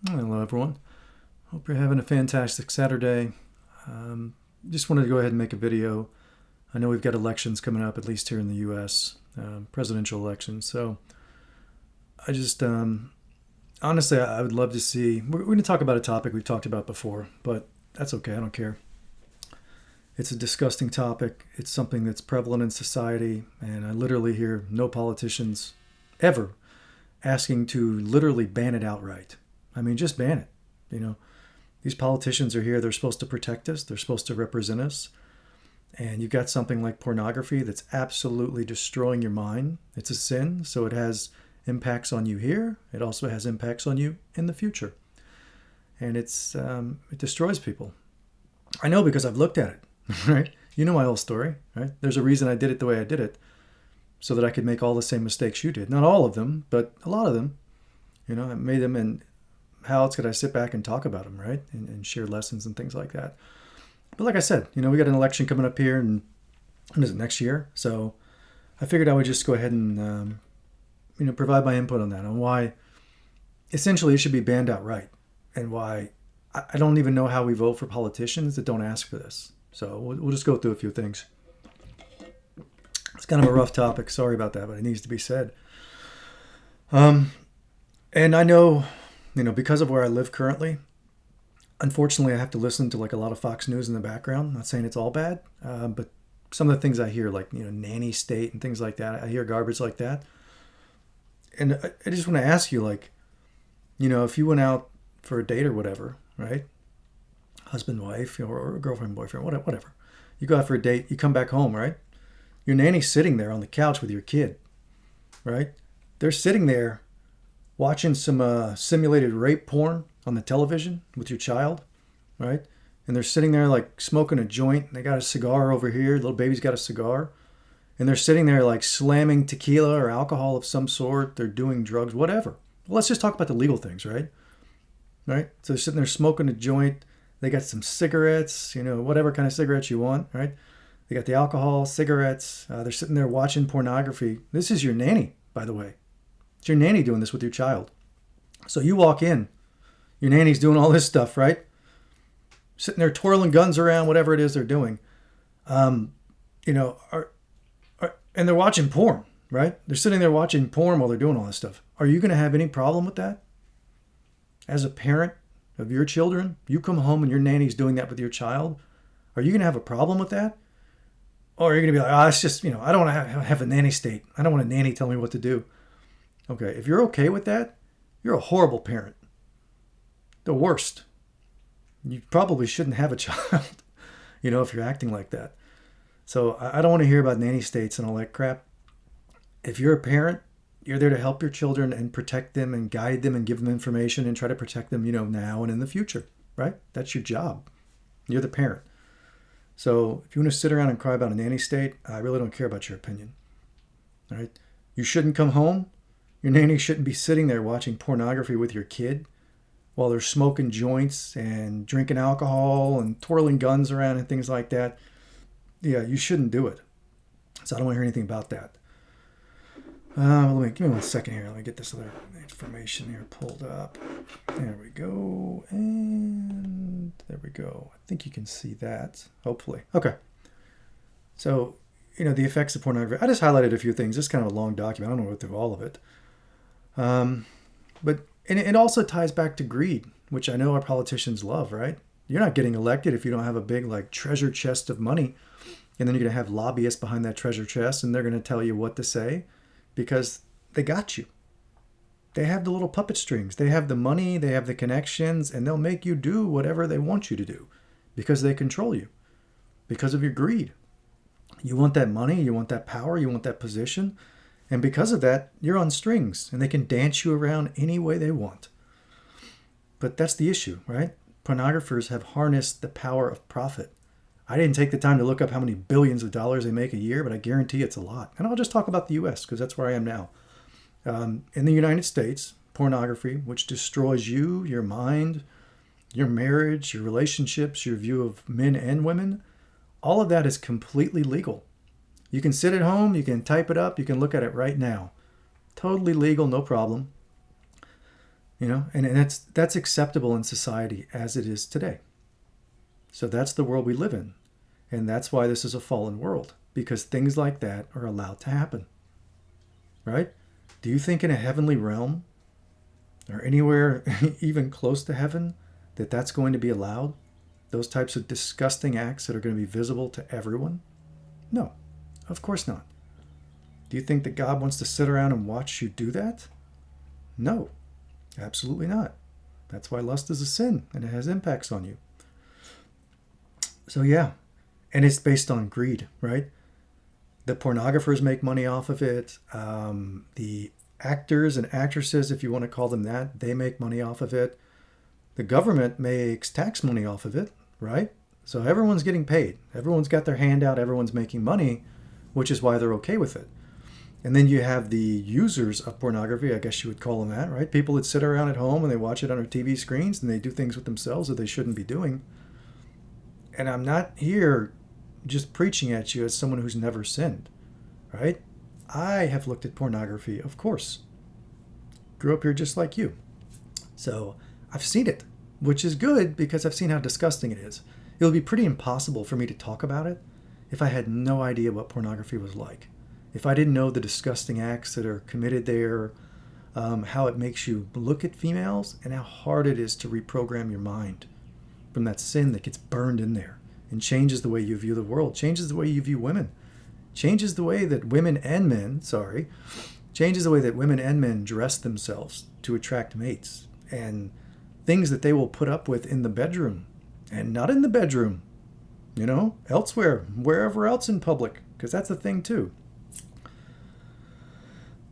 Hello, everyone. Hope you're having a fantastic Saturday. Just wanted to go ahead and make a video. I know we've got elections coming up, at least here in the U.S., presidential elections. So I just, honestly, I would love to see. We're going to talk about a topic we've talked about before, but that's okay. I don't care. It's a disgusting topic. It's something that's prevalent in society, and I literally hear no politicians ever asking to literally ban it outright. I mean, just ban it. You know, these politicians are here. They're supposed to protect us. They're supposed to represent us. And you've got something like pornography that's absolutely destroying your mind. It's a sin, so it has impacts on you here. It also has impacts on you in the future. And it destroys people. I know because I've looked at it, right? You know my whole story, right? There's a reason I did it the way I did it, so that I could make all the same mistakes you did. Not all of them, but a lot of them. You know, I made them, and how else could I sit back and talk about them, right? And share lessons and things like that. But like I said, you know, we got an election coming up here, and when is it, next year? So I figured I would just go ahead and, provide my input on that, on why essentially it should be banned outright, and why I don't even know how we vote for politicians that don't ask for this. So we'll just go through a few things. It's kind of a rough topic. Sorry about that, but it needs to be said. And I know, because of where I live currently, unfortunately, I have to listen to like a lot of Fox News in the background. I'm not saying it's all bad, but some of the things I hear, like, nanny state and things like that, I hear garbage like that. And I just want to ask you, like, if you went out for a date or whatever, right? Husband, wife, or girlfriend, boyfriend, whatever. You go out for a date, you come back home, right? Your nanny's sitting there on the couch with your kid, right? They're sitting there watching some simulated rape porn on the television with your child, right? And they're sitting there like smoking a joint. They got a cigar over here. Little baby's got a cigar. And they're sitting there like slamming tequila or alcohol of some sort. They're doing drugs, whatever. Well, let's just talk about the legal things, right? Right? So they're sitting there smoking a joint. They got some cigarettes, whatever kind of cigarettes you want, right? They got the alcohol, cigarettes. They're sitting there watching pornography. This is your nanny, by the way. It's your nanny doing this with your child. So you walk in. Your nanny's doing all this stuff, right? Sitting there twirling guns around, whatever it is they're doing. And they're watching porn, right? They're sitting there watching porn while they're doing all this stuff. Are you going to have any problem with that? As a parent of your children, you come home and your nanny's doing that with your child. Are you going to have a problem with that? Or are you going to be like, it's just, I don't want to have a nanny state. I don't want a nanny tell me what to do. Okay, if you're okay with that, you're a horrible parent. The worst. You probably shouldn't have a child, if you're acting like that. So I don't want to hear about nanny states and all that crap. If you're a parent, you're there to help your children and protect them and guide them and give them information and try to protect them, now and in the future, right? That's your job. You're the parent. So if you want to sit around and cry about a nanny state, I really don't care about your opinion. All right? You shouldn't come home. Your nanny shouldn't be sitting there watching pornography with your kid while they're smoking joints and drinking alcohol and twirling guns around and things like that. Yeah, you shouldn't do it. So I don't want to hear anything about that. Give me 1 second here. Let me get this other information here pulled up. There we go. And there we go. I think you can see that, hopefully. Okay. So, the effects of pornography. I just highlighted a few things. This is kind of a long document. I don't know go through all of it. But it also ties back to greed, which I know our politicians love, right? You're not getting elected if you don't have a big, treasure chest of money. And then you're going to have lobbyists behind that treasure chest, and they're going to tell you what to say because they got you. They have the little puppet strings. They have the money. They have the connections, and they'll make you do whatever they want you to do because they control you because of your greed. You want that money. You want that power. You want that position. And because of that, you're on strings, and they can dance you around any way they want. But that's the issue, right? Pornographers have harnessed the power of profit. I didn't take the time to look up how many billions of dollars they make a year, but I guarantee it's a lot. And I'll just talk about the U.S. because that's where I am now. In the United States, pornography, which destroys you, your mind, your marriage, your relationships, your view of men and women, all of that is completely legal. You can sit at home, you can type it up, you can look at it right now. Totally legal, no problem. And that's acceptable in society as it is today. So that's the world we live in. And that's why this is a fallen world, because things like that are allowed to happen, right? Do you think in a heavenly realm or anywhere even close to heaven that that's going to be allowed? Those types of disgusting acts that are going to be visible to everyone? No, of course not. Do you think that God wants to sit around and watch you do that? No, absolutely not. That's why lust is a sin and it has impacts on you. So yeah, and it's based on greed, right? The pornographers make money off of it. The actors and actresses, if you want to call them that, they make money off of it. The government makes tax money off of it, right? So everyone's getting paid. Everyone's got their hand out. Everyone's making money, which is why they're okay with it. And then you have the users of pornography, I guess you would call them that, right? People that sit around at home and they watch it on their TV screens and they do things with themselves that they shouldn't be doing. And I'm not here just preaching at you as someone who's never sinned, right? I have looked at pornography, of course. Grew up here just like you. So I've seen it, which is good because I've seen how disgusting it is. It would be pretty impossible for me to talk about it if I had no idea what pornography was like. If I didn't know the disgusting acts that are committed there, how it makes you look at females, and how hard it is to reprogram your mind from that sin that gets burned in there and changes the way you view the world, changes the way you view women, changes the way that women and men dress themselves to attract mates, and things that they will put up with in the bedroom and not in the bedroom, elsewhere, wherever else in public, because that's a thing too.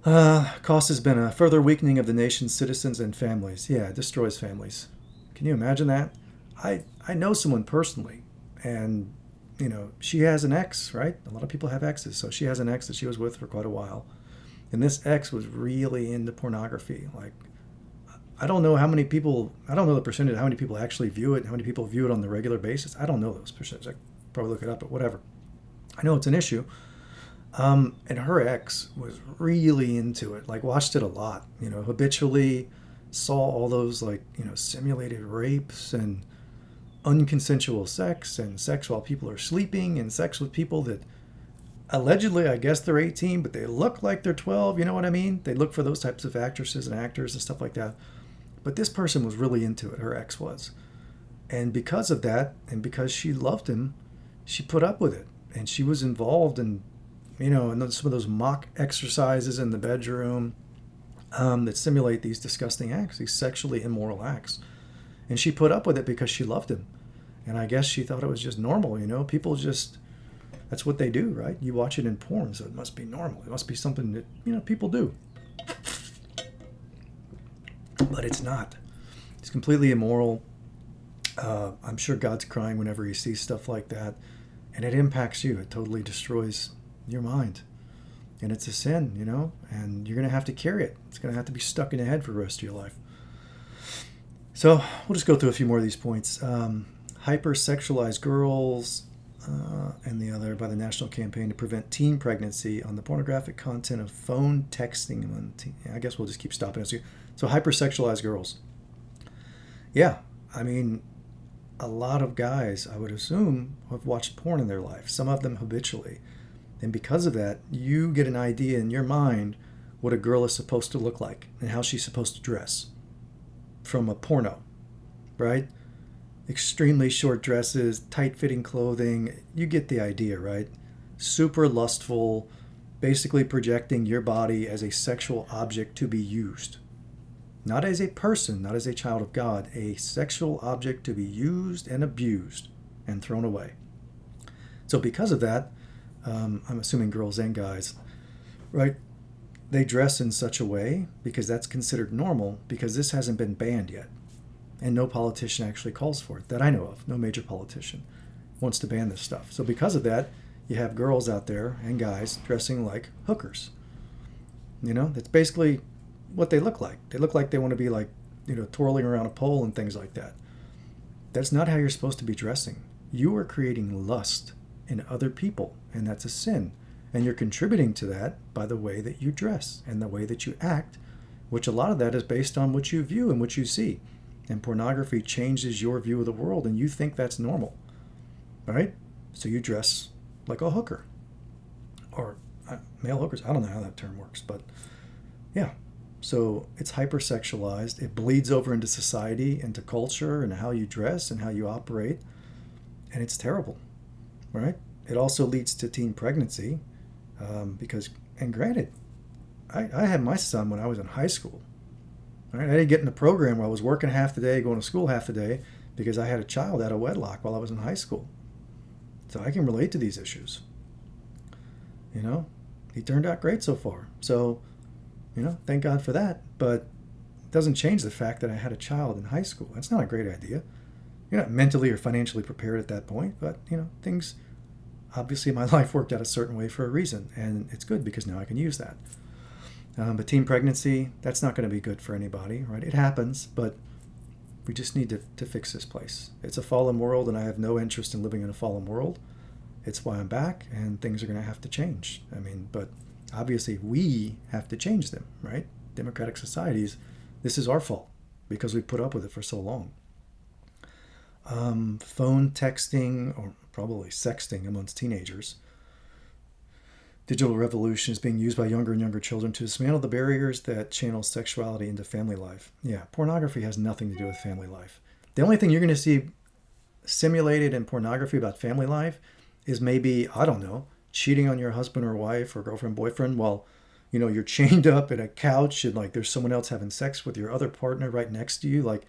Cost has been a further weakening of the nation's citizens and families. Yeah, it destroys families. Can you imagine that? I know someone personally, and she has an ex, right? A lot of people have exes, so she has an ex that she was with for quite a while, and this ex was really into pornography. Like, I don't know the percentage of how many people actually view it, how many people view it on the regular basis. I don't know those percentages. I could probably look it up, but whatever. I know it's an issue. And her ex was really into it, like watched it a lot, habitually saw all those simulated rapes and unconsensual sex and sex while people are sleeping and sex with people that allegedly, I guess they're 18, but they look like they're 12. You know what I mean? They look for those types of actresses and actors and stuff like that. But this person was really into it. Her ex was. And because of that, and because she loved him, she put up with it. And she was involved in and some of those mock exercises in the bedroom that simulate these disgusting acts, these sexually immoral acts. And she put up with it because she loved him. And I guess she thought it was just normal, People just, that's what they do, right? You watch it in porn, so it must be normal. It must be something that, people do. But it's not. It's completely immoral. I'm sure God's crying whenever he sees stuff like that. And it impacts you. It totally destroys your mind, and it's a sin, and you're going to have to carry it. It's going to have to be stuck in your head for the rest of your life. So we'll just go through a few more of these points. Hypersexualized girls, and the other by the National Campaign to Prevent Teen Pregnancy on the pornographic content of phone texting. I guess we'll just keep stopping us here. So hypersexualized girls. Yeah, I mean, a lot of guys, I would assume, have watched porn in their life, some of them habitually. And because of that, you get an idea in your mind what a girl is supposed to look like and how she's supposed to dress from a porno, right? Extremely short dresses, tight-fitting clothing. You get the idea, right? Super lustful, basically projecting your body as a sexual object to be used. Not as a person, not as a child of God, a sexual object to be used and abused and thrown away. So because of that, I'm assuming girls and guys, right? They dress in such a way because that's considered normal, because this hasn't been banned yet. And no politician actually calls for it that I know of. No major politician wants to ban this stuff. So because of that, you have girls out there and guys dressing like hookers. That's basically what they look like. They look like they want to be like, twirling around a pole and things like that. That's not how you're supposed to be dressing. You are creating lust in other people, and that's a sin. And you're contributing to that by the way that you dress and the way that you act which a lot of that is based on what you view and what you see. And pornography changes your view of the world, and you think that's normal, right? So you dress like a hooker, or male hookers. I don't know how that term works, but yeah. So it's hypersexualized. It bleeds over into society, into culture, and how you dress and how you operate, and it's terrible, right? It also leads to teen pregnancy, because, and granted, I had my son when I was in high school. Right? I didn't get in a program where I was working half the day, going to school half the day, because I had a child out of wedlock while I was in high school. So I can relate to these issues. You know, he turned out great so far. So, you know, thank God for that. But it doesn't change the fact that I had a child in high school. That's not a great idea. You're not mentally or financially prepared at that point, but, you know, things, obviously my life worked out a certain way for a reason, and it's good because now I can use that. But teen pregnancy, that's not going to be good for anybody, right? It happens, but we just need to fix this place. It's a fallen world, and I have no interest in living in a fallen world. It's why I'm back, and things are going to have to change. I mean, but obviously we have to change them, right? Democratic societies, this is our fault because we put up with it for so long. Phone texting, or probably sexting amongst teenagers. Digital revolution is being used by younger and younger children to dismantle the barriers that channel sexuality into family life. Yeah, pornography has nothing to do with family life. The only thing you're going to see simulated in pornography about family life is maybe, I don't know, cheating on your husband or wife or girlfriend, boyfriend while, you know, you're chained up at a couch and like there's someone else having sex with your other partner right next to you. Like,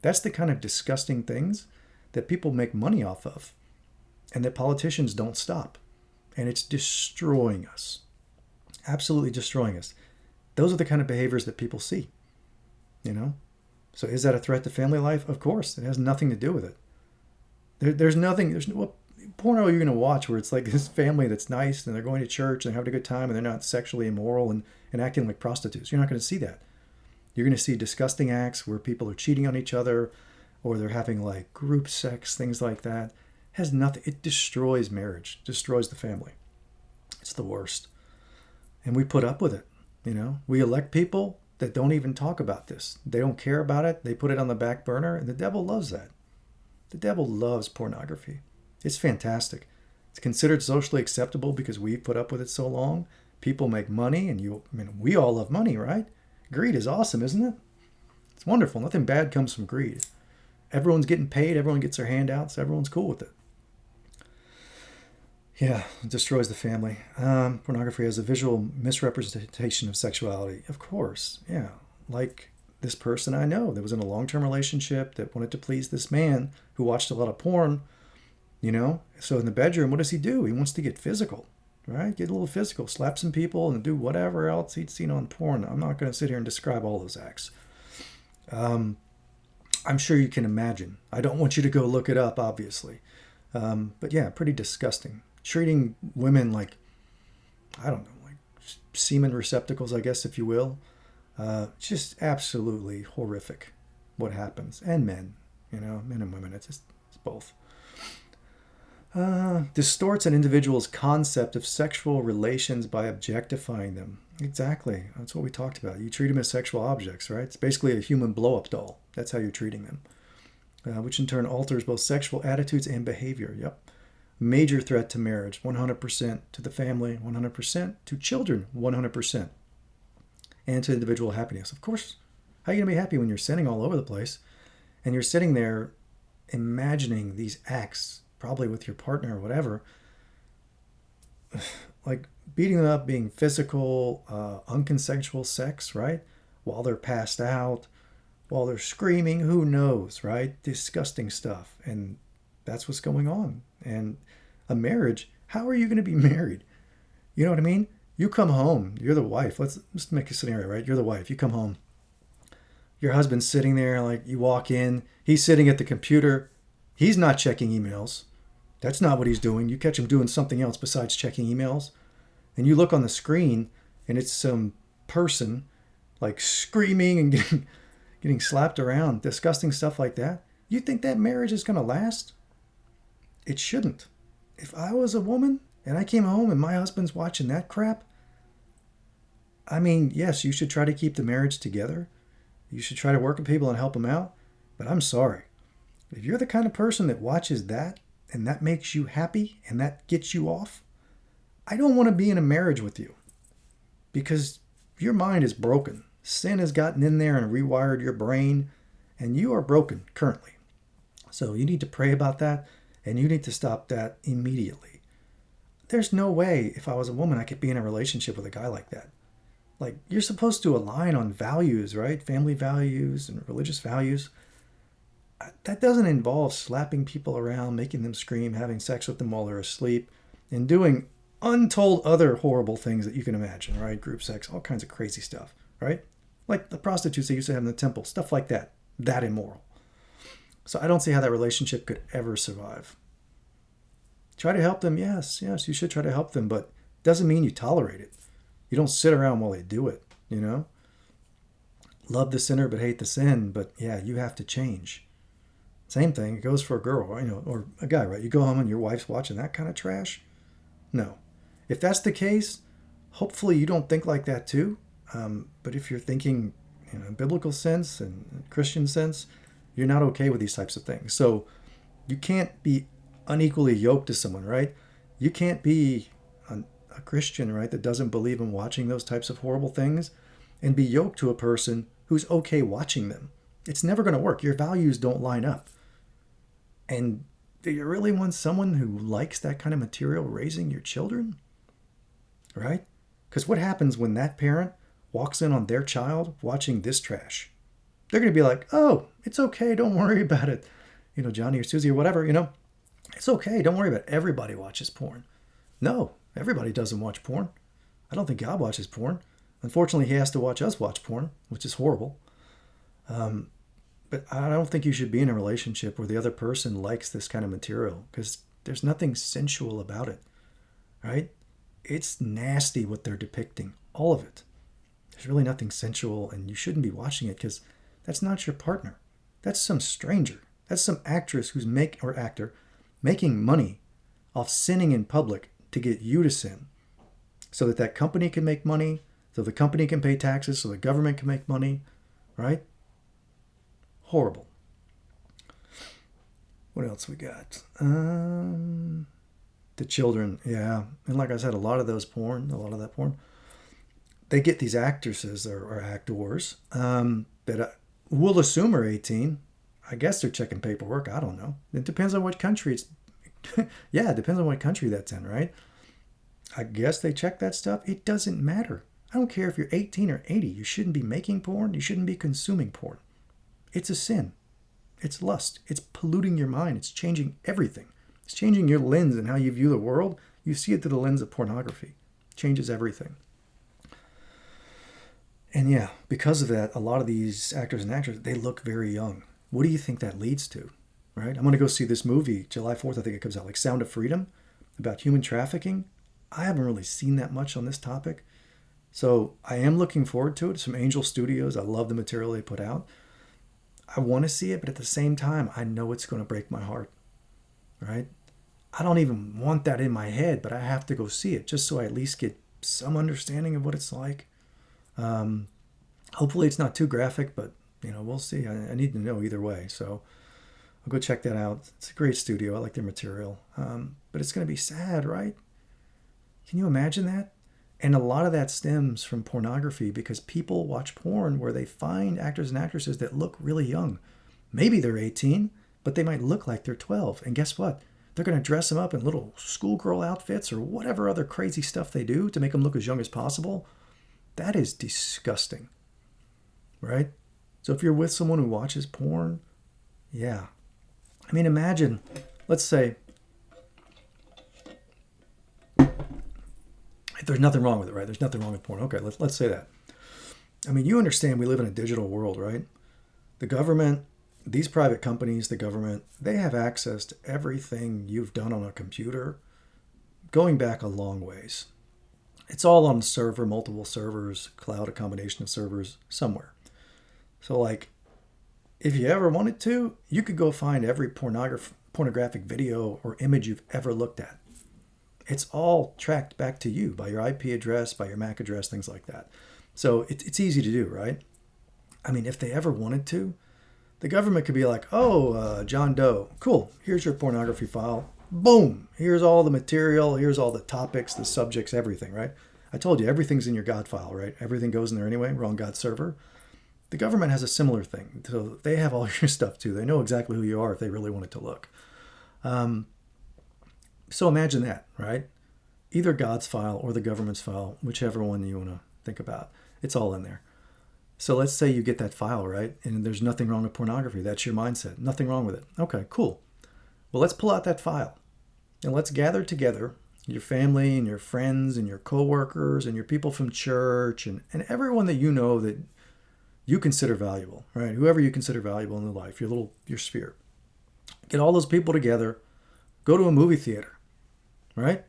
that's the kind of disgusting things that people make money off of and that politicians don't stop. And it's destroying us. Absolutely destroying us. Those are the kind of behaviors that people see, you know? So is that a threat to family life? Of course. It has nothing to do with it. There's nothing, what porno you're going to watch where it's like this family that's nice and they're going to church and they're having a good time and they're not sexually immoral and acting like prostitutes. You're not going to see that. You're going to see disgusting acts where people are cheating on each other or they're having like group sex, things like that. Has nothing. It destroys marriage, destroys the family. It's the worst. And we put up with it, you know. We elect people that don't even talk about this. They don't care about it. They put it on the back burner, and the devil loves that. The devil loves pornography. It's fantastic. It's considered socially acceptable because we've put up with it so long. People make money, and we all love money, right? Greed is awesome, isn't it? It's wonderful. Nothing bad comes from greed. Everyone's getting paid. Everyone gets their handouts. Everyone's cool with it. Yeah, it destroys the family. Pornography has a visual misrepresentation of sexuality. Of course, yeah. Like this person I know that was in a long-term relationship that wanted to please this man who watched a lot of porn, you know. So in the bedroom, what does he do? He wants to get physical, right? Get a little physical, slap some people and do whatever else he'd seen on porn. I'm not going to sit here and describe all those acts. I'm sure you can imagine. I don't want you to go look it up, obviously. But yeah, pretty disgusting. Treating women like, I don't know, like semen receptacles, I guess, if you will. Just absolutely horrific what happens. And men, you know, men and women, it's both. Distorts an individual's concept of sexual relations by objectifying them. Exactly. That's what we talked about. You treat them as sexual objects, right? It's basically a human blow-up doll. That's how you're treating them, which in turn alters both sexual attitudes and behavior. Yep. Major threat to marriage, 100%, to the family, 100%, to children, 100%, and to individual happiness. Of course, how are you going to be happy when you're sinning all over the place and you're sitting there imagining these acts, probably with your partner or whatever, like beating them up, being physical, unconsensual sex, right? While they're passed out, while they're screaming, who knows, right? Disgusting stuff. And that's what's going on. And a marriage, how are you going to be married? You know what I mean? You come home, you're the wife. Let's make a scenario, right? You're the wife. You come home. Your husband's sitting there, like you walk in. He's sitting at the computer. He's not checking emails. That's not what he's doing. You catch him doing something else besides checking emails. And you look on the screen and it's some person like screaming and getting slapped around, disgusting stuff like that. You think that marriage is going to last? It shouldn't. If I was a woman and I came home and my husband's watching that crap, I mean, yes, you should try to keep the marriage together. You should try to work with people and help them out. But I'm sorry. If you're the kind of person that watches that and that makes you happy and that gets you off, I don't want to be in a marriage with you because your mind is broken. Sin has gotten in there and rewired your brain, and you are broken currently. So you need to pray about that, and you need to stop that immediately. There's no way if I was a woman I could be in a relationship with a guy like that. Like, you're supposed to align on values, right? Family values and religious values. That doesn't involve slapping people around, making them scream, having sex with them while they're asleep, and doing untold other horrible things that you can imagine, right? Group sex, all kinds of crazy stuff, right? Like the prostitutes they used to have in the temple, stuff like that. That immoral. So I don't see how that relationship could ever survive. Try to help them, yes, you should try to help them, but it doesn't mean you tolerate it. You don't sit around while they do it, you know? Love the sinner but hate the sin, but yeah, you have to change. Same thing, it goes for a girl, or a guy, right? You go home and your wife's watching that kind of trash? No. If that's the case, hopefully you don't think like that too. But if you're thinking in biblical sense and Christian sense, you're not okay with these types of things. So you can't be unequally yoked to someone, right? You can't be a Christian, right, that doesn't believe in watching those types of horrible things and be yoked to a person who's okay watching them. It's never going to work. Your values don't line up. And do you really want someone who likes that kind of material raising your children? Right? Because what happens when that parent walks in on their child watching this trash? They're going to be like, oh, it's okay. Don't worry about it. Johnny or Susie or whatever, it's okay. Don't worry about it. Everybody watches porn. No, everybody doesn't watch porn. I don't think God watches porn. Unfortunately, he has to watch us watch porn, which is horrible. But I don't think you should be in a relationship where the other person likes this kind of material because there's nothing sensual about it, right? It's nasty what they're depicting, all of it. There's really nothing sensual, and you shouldn't be watching it because that's not your partner. That's some stranger. That's some actress or actor making money off sinning in public to get you to sin so that company can make money, so the company can pay taxes, so the government can make money, right? Horrible. What else we got? The children, yeah. And like I said, a lot of that porn, they get these actresses or actors that we'll assume are 18. I guess they're checking paperwork. I don't know. It depends on what country it's... yeah, it depends on what country that's in, right? I guess they check that stuff. It doesn't matter. I don't care if you're 18 or 80. You shouldn't be making porn. You shouldn't be consuming porn. It's a sin. It's lust. It's polluting your mind. It's changing everything. It's changing your lens and how you view the world. You see it through the lens of pornography. It changes everything. And yeah, because of that, a lot of these actors and actresses, they look very young. What do you think that leads to? Right? I'm going to go see this movie, July 4th, I think it comes out, like Sound of Freedom, about human trafficking. I haven't really seen that much on this topic. So I am looking forward to it. Some Angel Studios. I love the material they put out. I want to see it, but at the same time, I know it's going to break my heart. Right? I don't even want that in my head, but I have to go see it just so I at least get some understanding of what it's like. Hopefully it's not too graphic, but we'll see. I need to know either way. So I'll go check that out. It's a great studio. I like their material. But it's going to be sad, right? Can you imagine that? And a lot of that stems from pornography because people watch porn where they find actors and actresses that look really young. Maybe they're 18, but they might look like they're 12. And guess what? They're going to dress them up in little schoolgirl outfits or whatever other crazy stuff they do to make them look as young as possible. That is disgusting, right? So if you're with someone who watches porn, yeah. I mean, imagine, let's say, there's nothing wrong with it, right? There's nothing wrong with porn. Okay, let's say that. I mean, you understand we live in a digital world, right? The government, these private companies, the government, they have access to everything you've done on a computer going back a long ways. It's all on a server, multiple servers, cloud, a combination of servers somewhere. So like, if you ever wanted to, you could go find every pornographic video or image you've ever looked at. It's all tracked back to you by your IP address, by your MAC address, things like that. So it's easy to do, right? I mean, if they ever wanted to, the government could be like, oh, John Doe, cool, here's your pornography file. Boom, here's all the material, here's all the topics, the subjects, everything, right? I told you, everything's in your God file, right? Everything goes in there anyway. We're on God's server. The government has a similar thing. So they have all your stuff too. They know exactly who you are if they really wanted to look. So imagine that, right? Either God's file or the government's file, whichever one you want to think about. It's all in there. So let's say you get that file, right? And there's nothing wrong with pornography. That's your mindset. Nothing wrong with it. Okay, cool. Well, let's pull out that file and let's gather together your family and your friends and your coworkers and your people from church and everyone that you know that you consider valuable, right? Whoever you consider valuable in their life, your sphere. Get all those people together, go to a movie theater, right?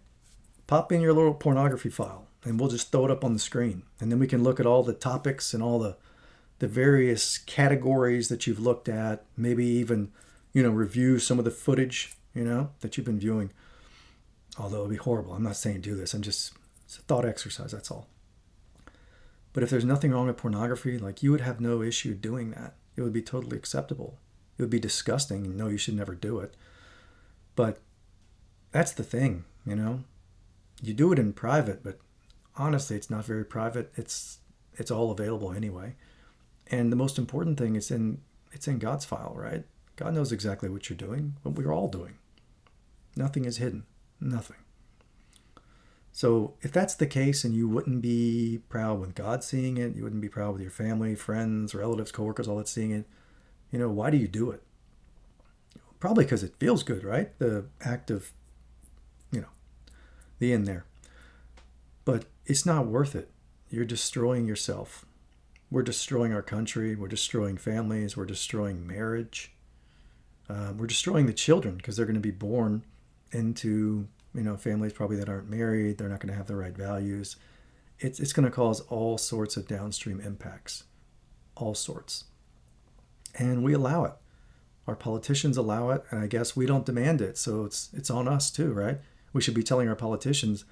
Pop in your little pornography file and we'll just throw it up on the screen. And then we can look at all the topics and all the various categories that you've looked at, maybe even, review some of the footage, that you've been viewing. Although it'd be horrible. I'm not saying do this. It's a thought exercise, that's all. But if there's nothing wrong with pornography, like you would have no issue doing that. It would be totally acceptable. It would be disgusting. And no, you should never do it. But that's the thing, You do it in private, but honestly, it's not very private. It's all available anyway. And the most important thing is it's in God's file, right? God knows exactly what you're doing, what we're all doing. Nothing is hidden. Nothing. So if that's the case and you wouldn't be proud with God seeing it, you wouldn't be proud with your family, friends, relatives, coworkers, all that seeing it, why do you do it? Probably because it feels good, right? The act of, the end there. But it's not worth it. You're destroying yourself. We're destroying our country. We're destroying families. We're destroying marriage. We're destroying the children because they're going to be born into, families probably that aren't married. They're not going to have the right values. It's going to cause all sorts of downstream impacts. All sorts. And we allow it. Our politicians allow it, and I guess we don't demand it. So it's on us too, right? We should be telling our politicians,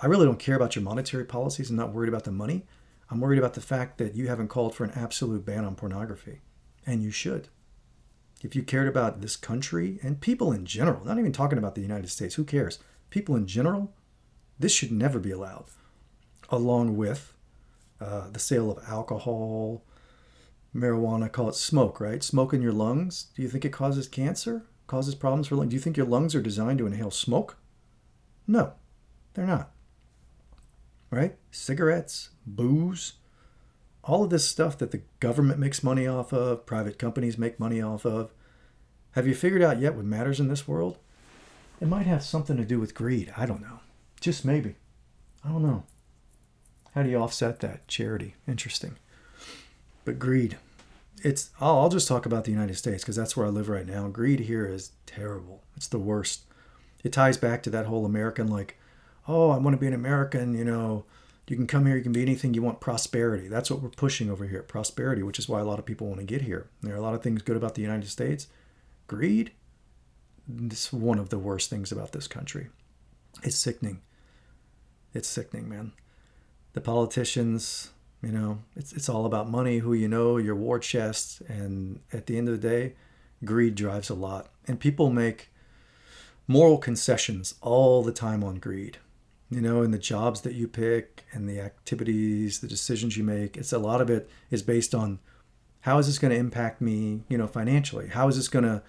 I really don't care about your monetary policies. I'm not worried about the money. I'm worried about the fact that you haven't called for an absolute ban on pornography. And you should. If you cared about this country and people in general, not even talking about the United States, who cares? People in general, this should never be allowed. Along with the sale of alcohol, marijuana, call it smoke, right? Smoke in your lungs. Do you think it causes cancer? Causes problems for lungs? Do you think your lungs are designed to inhale smoke? No, they're not. Right? Cigarettes, booze, all of this stuff that the government makes money off of, private companies make money off of. Have you figured out yet what matters in this world? It might have something to do with greed. I don't know. Just maybe. I don't know. How do you offset that? Charity. Interesting. But greed. I'll just talk about the United States because that's where I live right now. Greed here is terrible. It's the worst. It ties back to that whole American, oh, I want to be an American, you can come here, you can be anything you want, prosperity. That's what we're pushing over here, prosperity, which is why a lot of people want to get here. There are a lot of things good about the United States. Greed, this is one of the worst things about this country. It's sickening. It's sickening, man. The politicians, it's all about money, who you know, your war chest, and at the end of the day, greed drives a lot. And people make moral concessions all the time on greed. In the jobs that you pick and the activities, the decisions you make, a lot of it is based on how is this going to impact me, financially? How is this going to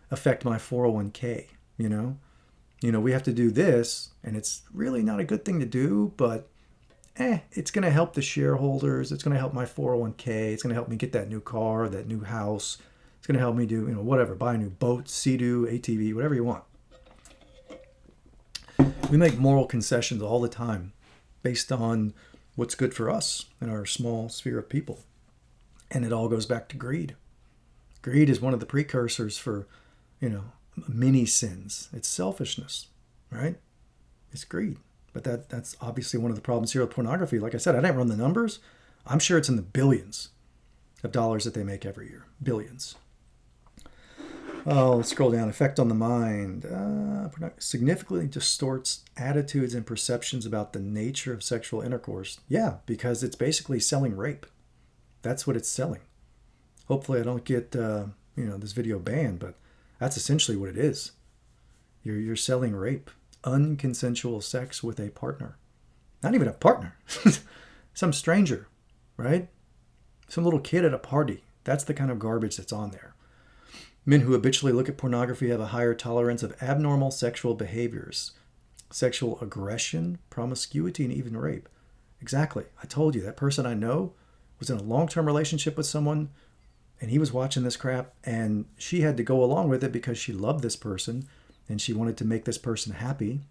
affect my 401k? We have to do this and it's really not a good thing to do, but it's going to help the shareholders. It's going to help my 401k. It's going to help me get that new car, that new house. It's going to help me do, whatever, buy a new boat, Sea-Doo, ATV, whatever you want. We make moral concessions all the time based on what's good for us in our small sphere of people. And it all goes back to greed. Greed is one of the precursors for, many sins. It's selfishness, right? It's greed. But that's obviously one of the problems here with pornography. Like I said, I didn't run the numbers. I'm sure it's in the billions of dollars that they make every year. Billions. Oh, scroll down. Effect on the mind. Significantly distorts attitudes and perceptions about the nature of sexual intercourse. Yeah, because it's basically selling rape. That's what it's selling. Hopefully, I don't get this video banned, but that's essentially what it is. You're selling rape, unconsensual sex with a partner. Not even a partner, some stranger, right? Some little kid at a party. That's the kind of garbage that's on there. Men who habitually look at pornography have a higher tolerance of abnormal sexual behaviors, sexual aggression, promiscuity, and even rape. Exactly. I told you, that person I know was in a long-term relationship with someone, and he was watching this crap, and she had to go along with it because she loved this person, and she wanted to make this person happy.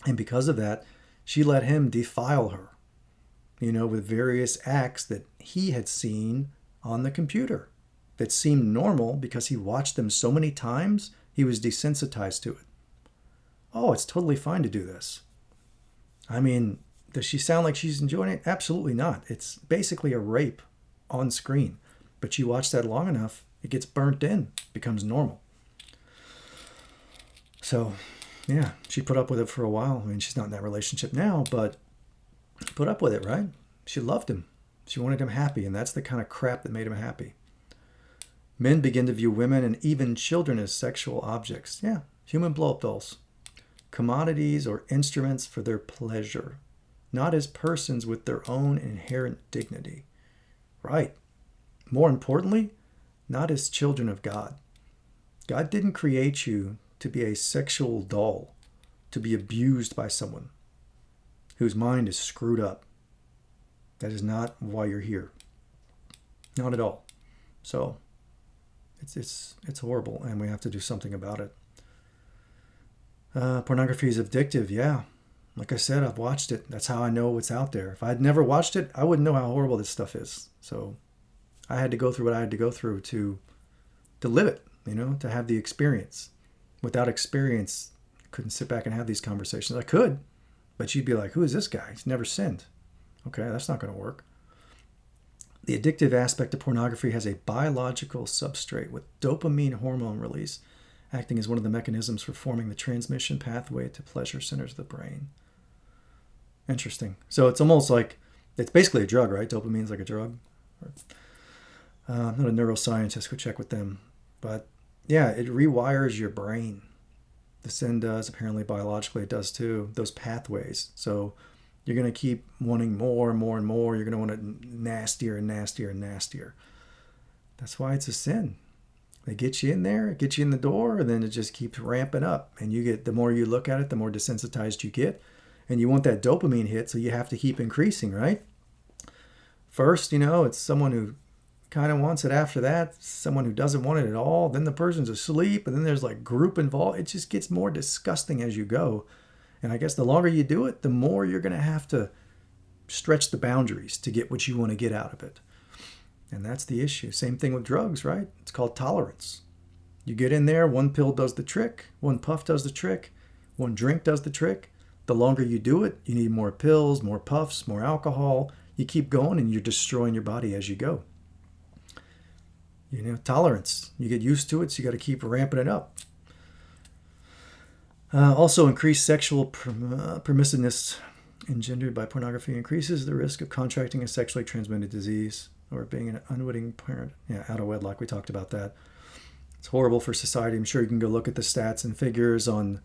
And because of that, she let him defile her, with various acts that he had seen on the computer that seemed normal because he watched them so many times, he was desensitized to it. Oh, it's totally fine to do this. I mean, does she sound like she's enjoying it? Absolutely not. It's basically a rape on screen. But you watch that long enough, it gets burnt in, becomes normal. So, yeah, she put up with it for a while. I mean, she's not in that relationship now, but put up with it, right? She loved him. She wanted him happy, and that's the kind of crap that made him happy. Men begin to view women and even children as sexual objects. Yeah, human blow-up dolls. Commodities or instruments for their pleasure, not as persons with their own inherent dignity. Right. More importantly, not as children of God. God didn't create you to be a sexual doll, to be abused by someone whose mind is screwed up. That is not why you're here. Not at all. So, it's horrible, and we have to do something about it. Pornography is addictive, yeah. Like I said, I've watched it. That's how I know what's out there. If I'd never watched it, I wouldn't know how horrible this stuff is. So I had to go through what I had to go through to live it, to have the experience. Without experience, I couldn't sit back and have these conversations. I could, but you'd be like, who is this guy? He's never sinned. Okay, that's not going to work. The addictive aspect of pornography has a biological substrate with dopamine hormone release, acting as one of the mechanisms for forming the transmission pathway to pleasure centers of the brain. Interesting. So it's almost like, it's basically a drug, right? Dopamine's like a drug. I'm not a neuroscientist, go check with them. But yeah, it rewires your brain. The sin does, apparently biologically it does too, those pathways. So you're going to keep wanting more and more and more. You're going to want it nastier and nastier and nastier. That's why it's a sin. They get you in there, get you in the door, and then it just keeps ramping up. And the more you look at it, the more desensitized you get. And you want that dopamine hit, so you have to keep increasing, right? First, it's someone who kind of wants it. After that, someone who doesn't want it at all. Then the person's asleep, and then there's like group involved. It just gets more disgusting as you go. And I guess the longer you do it, the more you're going to have to stretch the boundaries to get what you want to get out of it. And that's the issue. Same thing with drugs, right? It's called tolerance. You get in there, one pill does the trick, one puff does the trick, one drink does the trick. The longer you do it, you need more pills, more puffs, more alcohol. You keep going and you're destroying your body as you go. Tolerance. You get used to it, so you got to keep ramping it up. Also, increased sexual permissiveness engendered by pornography increases the risk of contracting a sexually transmitted disease or being an unwitting parent. Yeah, out of wedlock, we talked about that. It's horrible for society. I'm sure you can go look at the stats and figures on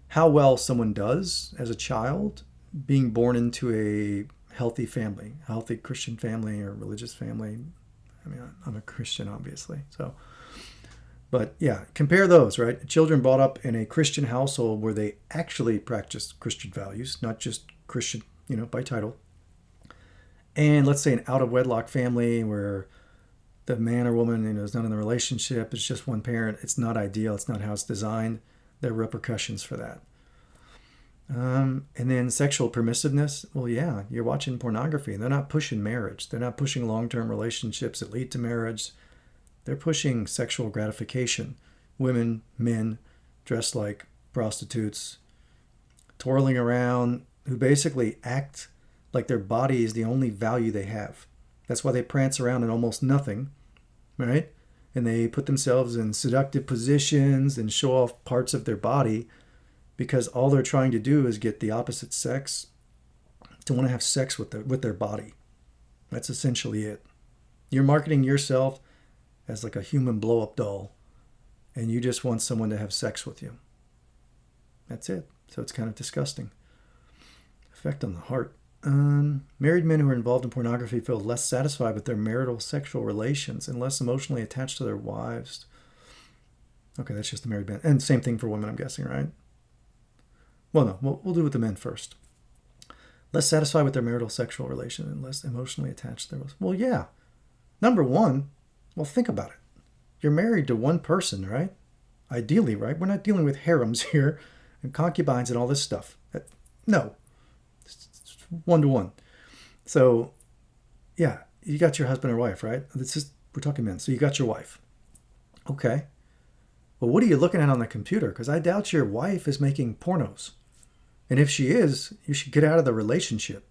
how well someone does as a child being born into a healthy family, a healthy Christian family or religious family. I mean, I'm a Christian, obviously. But yeah, compare those, right? Children brought up in a Christian household where they actually practice Christian values, not just Christian, by title. And let's say an out of wedlock family where the man or woman, is not in the relationship, it's just one parent. It's not ideal. It's not how it's designed. There are repercussions for that. And then sexual permissiveness. Well, yeah, you're watching pornography. They're not pushing marriage. They're not pushing long-term relationships that lead to marriage. They're pushing sexual gratification. Women, men, dressed like prostitutes, twirling around, who basically act like their body is the only value they have. That's why they prance around in almost nothing, right? and they put themselves in seductive positions and show off parts of their body because all they're trying to do is get the opposite sex to want to have sex with their body. That's essentially it. You're marketing yourself as like a human blow-up doll, and you just want someone to have sex with you. That's it. So it's kind of disgusting. Effect on the heart. Married men who are involved in pornography feel less satisfied with their marital sexual relations and less emotionally attached to their wives. Okay, that's just the married men. And same thing for women, I'm guessing, right? Well, no, we'll do it with the men first. Less satisfied with their marital sexual relation and less emotionally attached to their wives. Well, yeah. Number one, well, think about it. You're married to one person, right? Ideally, right? We're not dealing with harems here and concubines and all this stuff. No. It's 1-to-1. So, yeah, you got your husband or wife, right? We're talking men. So you got your wife. Okay. Well, what are you looking at on the computer? Because I doubt your wife is making pornos. And if she is, you should get out of the relationship.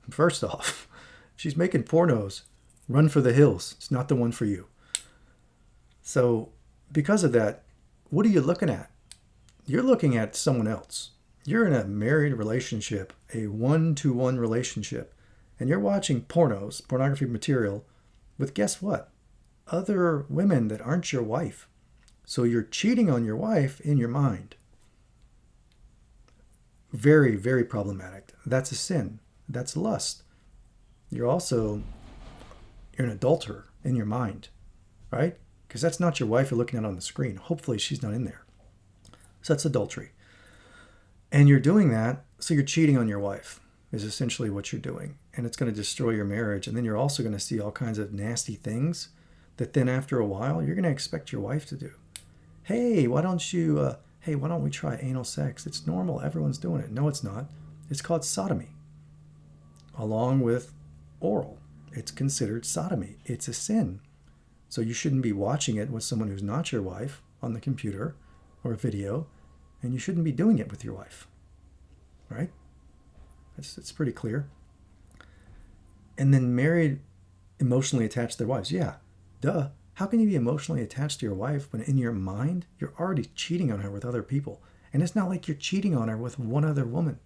First off, she's making pornos. Run for the hills. It's not the one for you. So because of that, what are you looking at? You're looking at someone else. You're in a married relationship, a 1-to-1 relationship, and you're watching pornography material with, guess what? Other women that aren't your wife. So you're cheating on your wife in your mind. Very, very problematic. That's a sin. That's lust. You're an adulterer in your mind, right? Because that's not your wife you're looking at on the screen. Hopefully she's not in there. So that's adultery. And you're doing that, so you're cheating on your wife is essentially what you're doing. And it's going to destroy your marriage. And then you're also going to see all kinds of nasty things that then after a while, you're going to expect your wife to do. Hey, why don't we try anal sex? It's normal. Everyone's doing it. No, it's not. It's called sodomy. Along with oral. It's considered sodomy. It's a sin. So you shouldn't be watching it with someone who's not your wife on the computer or video, and you shouldn't be doing it with your wife. Right? It's pretty clear. And then married, emotionally attached to their wives. Yeah, duh. How can you be emotionally attached to your wife when in your mind you're already cheating on her with other people? And it's not like you're cheating on her with one other woman.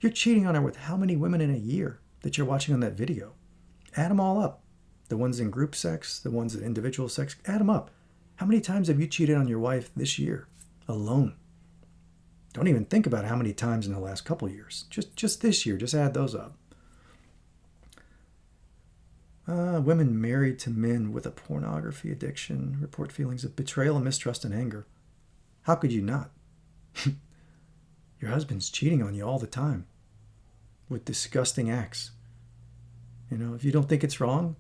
You're cheating on her with how many women in a year that you're watching on that video? Add them all up. The ones in group sex, the ones in individual sex, add them up. How many times have you cheated on your wife this year alone? Don't even think about how many times in the last couple years. Just this year, just add those up. Women married to men with a pornography addiction report feelings of betrayal, mistrust, and anger. How could you not? Your husband's cheating on you all the time with disgusting acts. If you don't think it's wrong,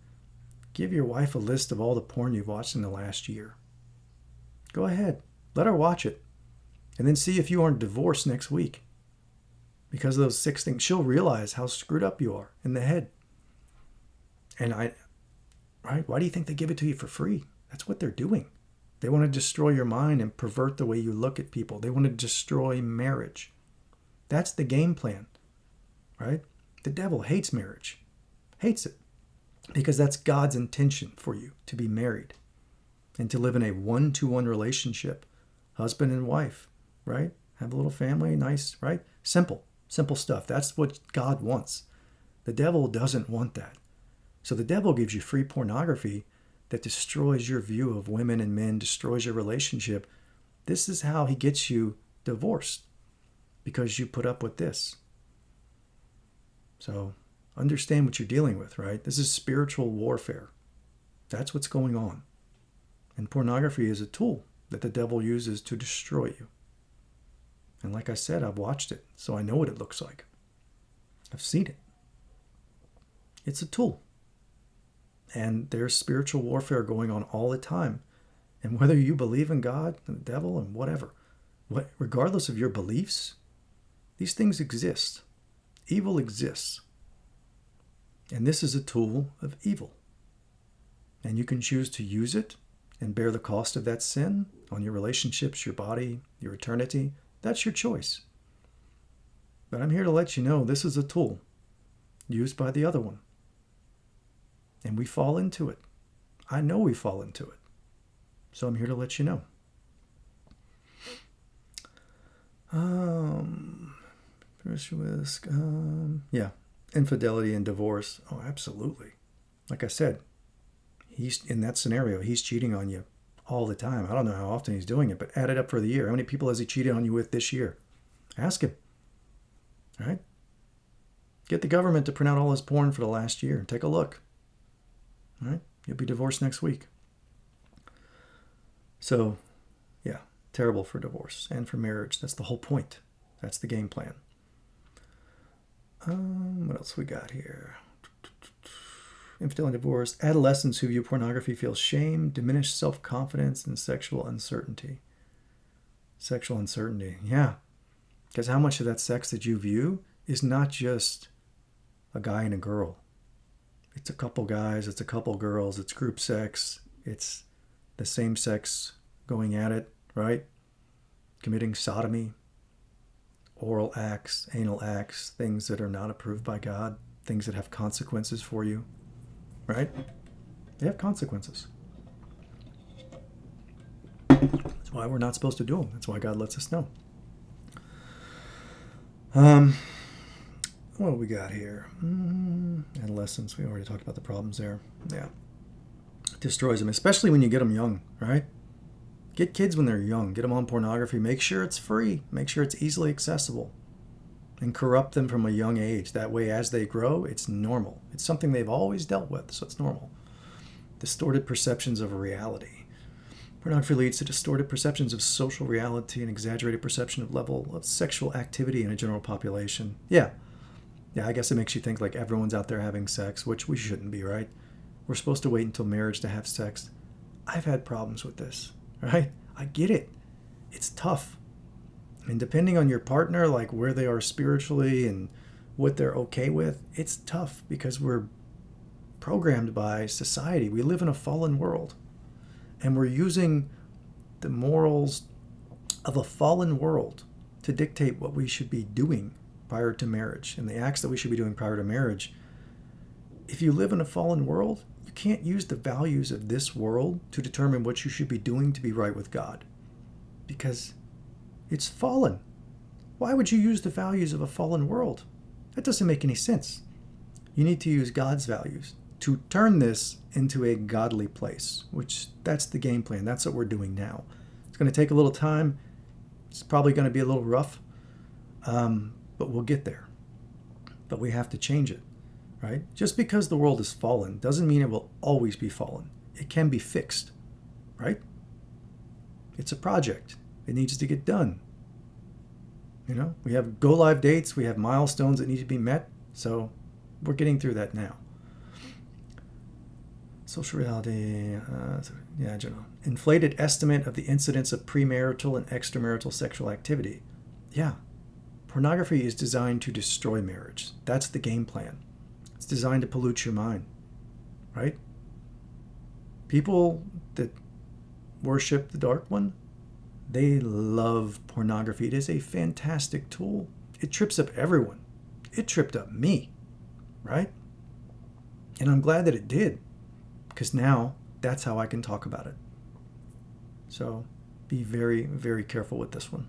give your wife a list of all the porn you've watched in the last year. Go ahead. Let her watch it. And then see if you aren't divorced next week. Because of those 6 things, she'll realize how screwed up you are in the head. And right? Why do you think they give it to you for free? That's what they're doing. They want to destroy your mind and pervert the way you look at people. They want to destroy marriage. That's the game plan, right? The devil hates marriage. Hates it. Because that's God's intention for you, to be married. And to live in a 1-to-1 relationship. Husband and wife, right? Have a little family, nice, right? Simple stuff. That's what God wants. The devil doesn't want that. So the devil gives you free pornography that destroys your view of women and men, destroys your relationship. This is how he gets you divorced, because you put up with this. So understand what you're dealing with, right? This is spiritual warfare. That's what's going on. And pornography is a tool that the devil uses to destroy you. And like I said, I've watched it, so I know what it looks like. I've seen it. It's a tool. And there's spiritual warfare going on all the time. And whether you believe in God, and the devil, and whatever, regardless of your beliefs, these things exist. Evil exists. And this is a tool of evil. And you can choose to use it and bear the cost of that sin on your relationships, your body, your eternity. That's your choice. But I'm here to let you know this is a tool used by the other one. And we fall into it. I know we fall into it. So I'm here to let you know. Yeah, infidelity and divorce. Oh, absolutely. Like I said, he's in that scenario. He's cheating on you all the time. I don't know how often he's doing it, but add it up for the year. How many people has he cheated on you with this year? Ask him. All right? Get the government to print out all his porn for the last year. Take a look. All right? You'll be divorced next week. So, yeah, terrible for divorce and for marriage. That's the whole point. That's the game plan. What else we got here? Infidelity and divorce. Adolescents who view pornography feel shame, diminished self-confidence, and sexual uncertainty. Sexual uncertainty, yeah. Because how much of that sex that you view is not just a guy and a girl. It's a couple guys, it's a couple girls, it's group sex, it's the same sex going at it, right? Committing sodomy, oral acts, anal acts, things that are not approved by God, things that have consequences for you, right? They have consequences. That's why we're not supposed to do them. That's why God lets us know. What do we got here? Adolescence. We already talked about the problems there. Yeah. Destroys them, especially when you get them young, right? Get kids when they're young. Get them on pornography. Make sure it's free. Make sure it's easily accessible. And corrupt them from a young age. That way, as they grow, it's normal. It's something they've always dealt with, so it's normal. Distorted perceptions of reality. Pornography leads to distorted perceptions of social reality and exaggerated perception of level of sexual activity in a general population. Yeah, I guess it makes you think like everyone's out there having sex, which we shouldn't be, right? We're supposed to wait until marriage to have sex. I've had problems with this, right? I get it. It's tough. And depending on your partner, like where they are spiritually and what they're okay with, it's tough because we're programmed by society. We live in a fallen world. And we're using the morals of a fallen world to dictate what we should be doing prior to marriage and the acts that we should be doing prior to marriage. If you live in a fallen world, you can't use the values of this world to determine what you should be doing to be right with God. Because it's fallen. Why would you use the values of a fallen world? That doesn't make any sense. You need to use God's values to turn this into a godly place, which that's the game plan. That's what we're doing now. It's going to take a little time. It's probably going to be a little rough, but we'll get there. But we have to change it, right? Just because the world is fallen doesn't mean it will always be fallen. It can be fixed, right? It's a project. It needs to get done. You know, we have go live dates. We have milestones that need to be met. So we're getting through that now. Social reality, general. Inflated estimate of the incidence of premarital and extramarital sexual activity. Yeah. Pornography is designed to destroy marriage. That's the game plan. It's designed to pollute your mind, right? People that worship the dark one, they love pornography. It is a fantastic tool. It trips up everyone. It tripped up me, right? And I'm glad that it did. Because now that's how I can talk about it. So be very, very careful with this one.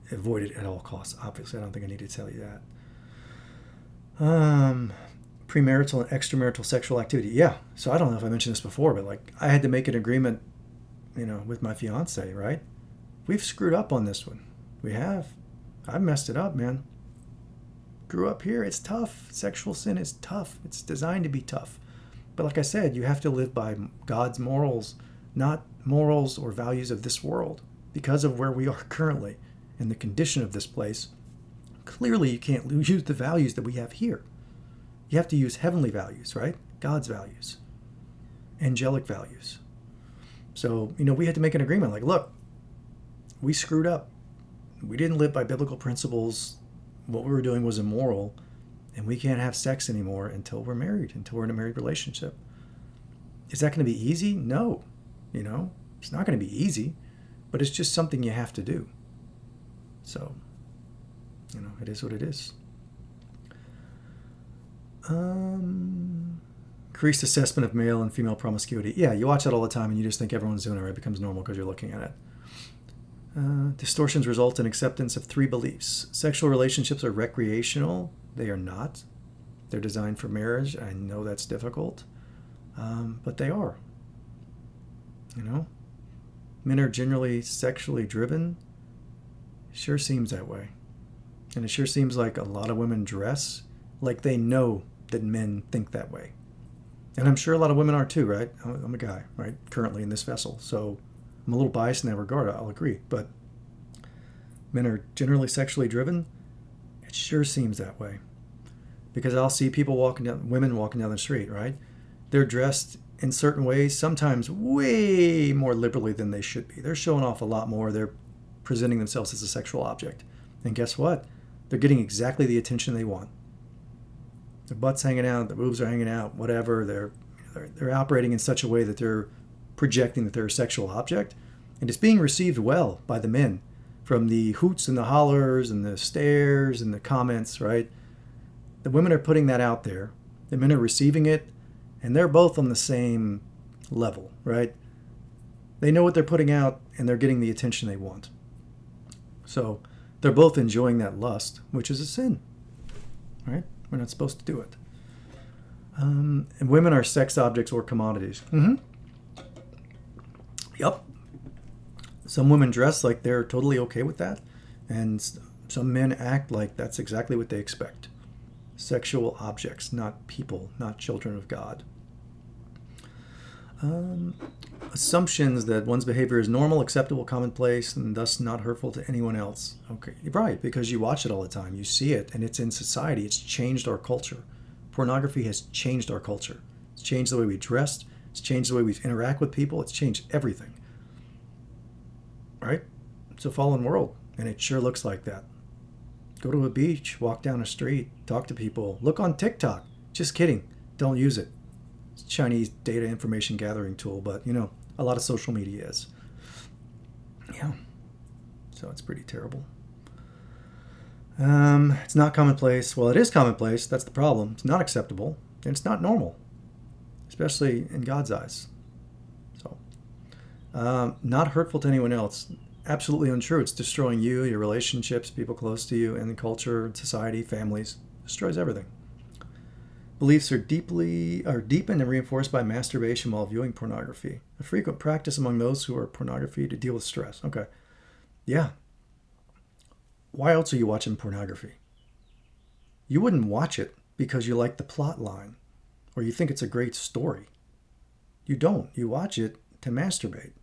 Avoid it at all costs. Obviously, I don't think I need to tell you that. Premarital and extramarital sexual activity. Yeah. So I don't know if I mentioned this before, but like I had to make an agreement, with my fiance, right? We've screwed up on this one. We have. I've messed it up, man. Grew up here. It's tough. Sexual sin is tough. It's designed to be tough. But like I said, you have to live by God's morals, not morals or values of this world. Because of where we are currently and the condition of this place, clearly you can't use the values that we have here. You have to use heavenly values, right? God's values, angelic values. So, we had to make an agreement like, look, we screwed up. We didn't live by biblical principles. What we were doing was immoral. And we can't have sex anymore until we're married, until we're in a married relationship. Is that going to be easy? No. It's not going to be easy, but it's just something you have to do. So, it is what it is. Increased assessment of male and female promiscuity. Yeah, you watch that all the time and you just think everyone's doing it, right? It becomes normal because you're looking at it. Distortions result in acceptance of 3 beliefs. Sexual relationships are recreational. They are not. They're designed for marriage. I know that's difficult, but they are. You know? Men are generally sexually driven. Sure seems that way. And it sure seems like a lot of women dress like they know that men think that way. And I'm sure a lot of women are too, right? I'm a guy, right? Currently in this vessel. So I'm a little biased in that regard, I'll agree. But men are generally sexually driven. It sure seems that way. Because I'll see women walking down the street, right? They're dressed in certain ways, sometimes way more liberally than they should be. They're showing off a lot more. They're presenting themselves as a sexual object. And guess what? They're getting exactly the attention they want. Their butt's hanging out, the boobs are hanging out, whatever. They're operating in such a way that they're projecting that they're a sexual object. And it's being received well by the men, from the hoots and the hollers and the stares and the comments, right? The women are putting that out there. The men are receiving it, and they're both on the same level, right? They know what they're putting out, and they're getting the attention they want. So they're both enjoying that lust, which is a sin, right? We're not supposed to do it. And women are sex objects or commodities. Yep. Some women dress like they're totally okay with that, and some men act like that's exactly what they expect. Sexual objects, not people, not children of God. Assumptions that one's behavior is normal, acceptable, commonplace, and thus not hurtful to anyone else. Okay, right, because you watch it all the time. You see it, and it's in society. It's changed our culture. Pornography has changed our culture. It's changed the way we dressed. It's changed the way we interact with people. It's changed everything. Right? It's a fallen world, and it sure looks like that. Go to a beach, walk down a street, talk to people, look on TikTok. Just kidding. Don't use it. It's a Chinese data information gathering tool, but, a lot of social media is. Yeah. So it's pretty terrible. It's not commonplace. Well, it is commonplace. That's the problem. It's not acceptable, and it's not normal, especially in God's eyes. So, not hurtful to anyone else. Absolutely untrue. It's destroying you, your relationships, people close to you, and the culture, society, families. Destroys everything. Beliefs are deepened and reinforced by masturbation while viewing pornography. A frequent practice among those who are pornography to deal with stress. Okay. Yeah. Why else are you watching pornography? You wouldn't watch it because you like the plot line or you think it's a great story. You don't. You watch it to masturbate,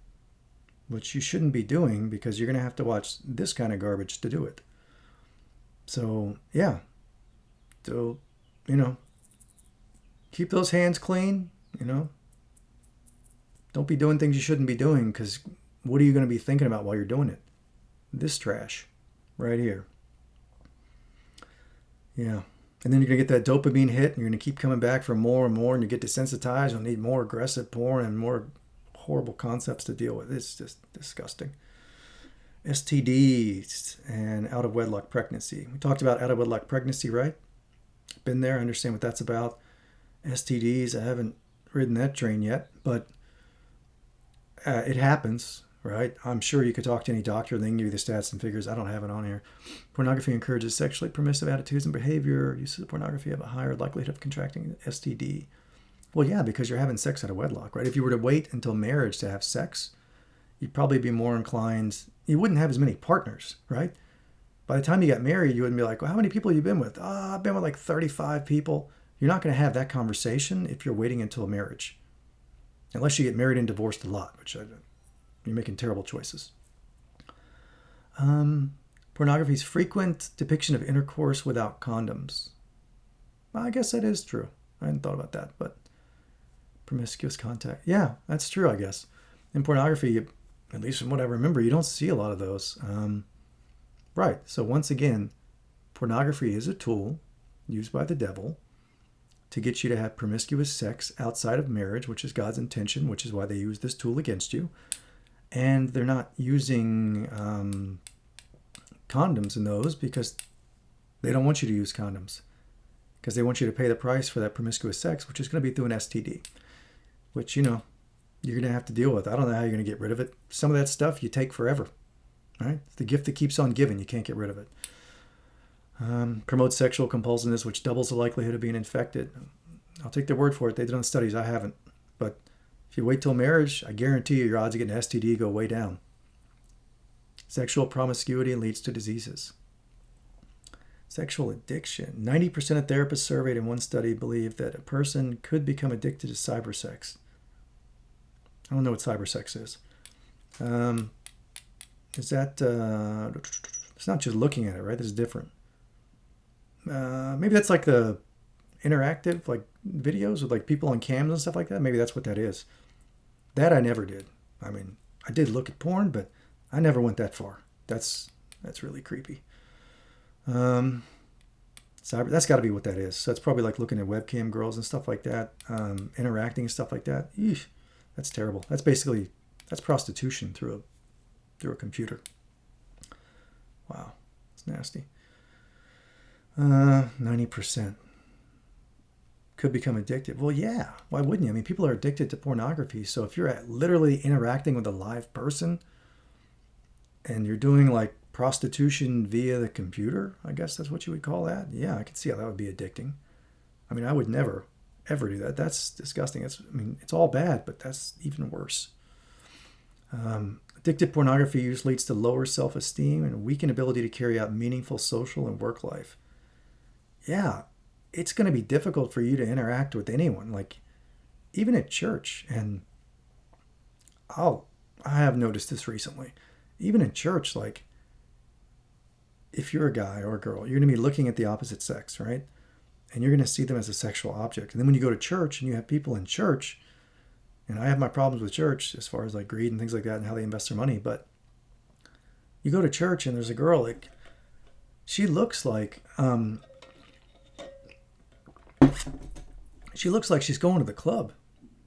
which you shouldn't be doing because you're going to have to watch this kind of garbage to do it. So, yeah. So, keep those hands clean, Don't be doing things you shouldn't be doing, because what are you going to be thinking about while you're doing it? This trash right here. Yeah. And then you're going to get that dopamine hit, and you're going to keep coming back for more and more, and you get desensitized. You'll need more aggressive porn and more horrible concepts to deal with. It's just disgusting. STDs and out-of-wedlock pregnancy. We talked about out-of-wedlock pregnancy, right? Been there, understand what that's about. STDs, I haven't ridden that train yet, but it happens, right? I'm sure you could talk to any doctor, and they can give you the stats and figures. I don't have it on here. Pornography encourages sexually permissive attitudes and behavior. Use of pornography have a higher likelihood of contracting an STD. Well, yeah, because you're having sex out of wedlock, right? If you were to wait until marriage to have sex, you'd probably be more inclined. You wouldn't have as many partners, right? By the time you got married, you wouldn't be like, well, how many people have you been with? I've been with like 35 people. You're not going to have that conversation if you're waiting until marriage. Unless you get married and divorced a lot, which you're making terrible choices. Pornography's frequent depiction of intercourse without condoms. Well, I guess that is true. I hadn't thought about that, but promiscuous contact. Yeah, that's true, I guess. In pornography, at least from what I remember, you don't see a lot of those. Right. So once again, pornography is a tool used by the devil to get you to have promiscuous sex outside of marriage, which is God's intention, which is why they use this tool against you. And they're not using condoms in those because they don't want you to use condoms. because they want you to pay the price for that promiscuous sex, which is going to be through an STD, which, you're going to have to deal with. I don't know how you're going to get rid of it. Some of that stuff you take forever, right? It's the gift that keeps on giving. You can't get rid of it. Promotes sexual compulsiveness, which doubles the likelihood of being infected. I'll take their word for it. They've done studies. I haven't. But if you wait till marriage, I guarantee you your odds of getting an STD go way down. Sexual promiscuity leads to diseases. Sexual addiction. 90% of therapists surveyed in one study believe that a person could become addicted to cybersex. I don't know what cybersex is. Is that... it's not just looking at it, right? This is different. Maybe that's like the interactive, like videos with like people on cams and stuff like that. Maybe that's what that is. That I never did. I mean, I did look at porn, but I never went that far. That's really creepy. That's got to be what that is. So that's probably like looking at webcam girls and stuff like that, interacting and stuff like that. Eesh, that's terrible. That's prostitution through a computer. Wow, it's nasty. 90% could become addicted. Well, yeah, why wouldn't you? I mean, people are addicted to pornography. So if you're literally interacting with a live person and you're doing like prostitution via the computer, I guess that's what you would call that. Yeah, I could see how that would be addicting. I mean, I would never, ever do that. That's disgusting. It's all bad, but that's even worse. Addictive pornography use leads to lower self-esteem and weakened ability to carry out meaningful social and work life. Yeah, it's going to be difficult for you to interact with anyone, like even at church. And I have noticed this recently. Even in church, like if you're a guy or a girl, you're going to be looking at the opposite sex, right? And you're going to see them as a sexual object. And then when you go to church and you have people in church, and I have my problems with church as far as like greed and things like that and how they invest their money, but you go to church and there's a girl, like she looks like she's going to the club,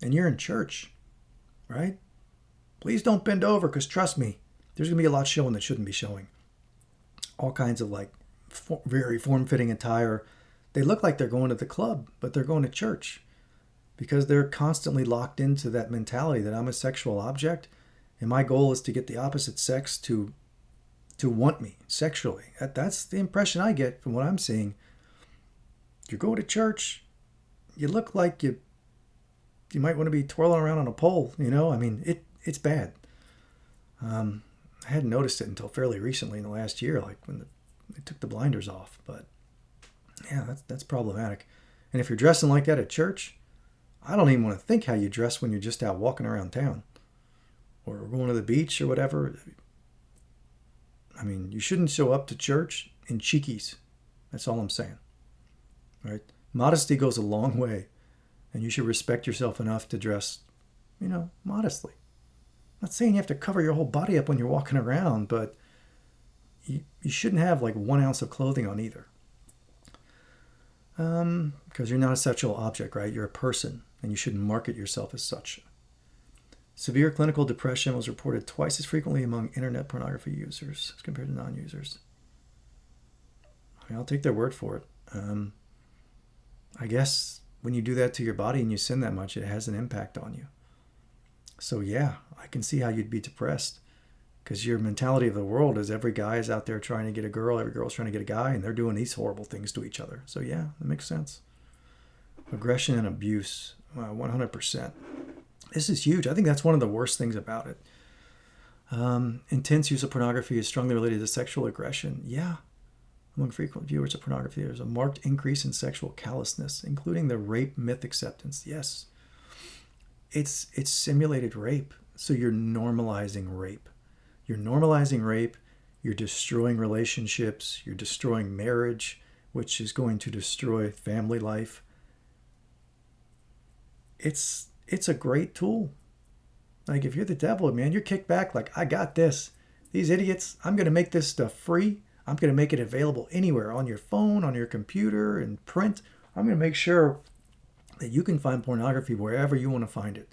and you're in church, right? Please don't bend over, because trust me, there's going to be a lot showing that shouldn't be showing. All kinds of like very form-fitting attire. They look like they're going to the club, but they're going to church because they're constantly locked into that mentality that I'm a sexual object and my goal is to get the opposite sex to want me sexually. That's the impression I get from what I'm seeing. You go to church, you look like you might want to be twirling around on a pole, I mean, it's bad. I hadn't noticed it until fairly recently in the last year, like when they took the blinders off. But yeah, that's problematic. And if you're dressing like that at church, I don't even want to think how you dress when you're just out walking around town or going to the beach or whatever. I mean, you shouldn't show up to church in cheekies. That's all I'm saying. Right? Modesty goes a long way, and you should respect yourself enough to dress, modestly. I'm not saying you have to cover your whole body up when you're walking around, but you shouldn't have like 1 ounce of clothing on either. Because you're not a sexual object, right? You're a person, and you shouldn't market yourself as such. Severe clinical depression was reported twice as frequently among internet pornography users as compared to non-users. I mean, I'll take their word for it. I guess when you do that to your body and you sin that much, it has an impact on you. So yeah, I can see how you'd be depressed because your mentality of the world is every guy is out there trying to get a girl, every girl's trying to get a guy, and they're doing these horrible things to each other. So yeah, that makes sense. Aggression and abuse, 100%. This is huge. I think that's one of the worst things about it. Intense use of pornography is strongly related to sexual aggression. Yeah. Among frequent viewers of pornography, there's a marked increase in sexual callousness, including the rape myth acceptance. Yes. It's simulated rape. So you're normalizing rape. You're normalizing rape. You're destroying relationships. You're destroying marriage, which is going to destroy family life. It's a great tool. Like if you're the devil, man, you're kicked back like, I got this. These idiots, I'm going to make this stuff free. I'm going to make it available anywhere on your phone, on your computer, and print. I'm going to make sure that you can find pornography wherever you want to find it.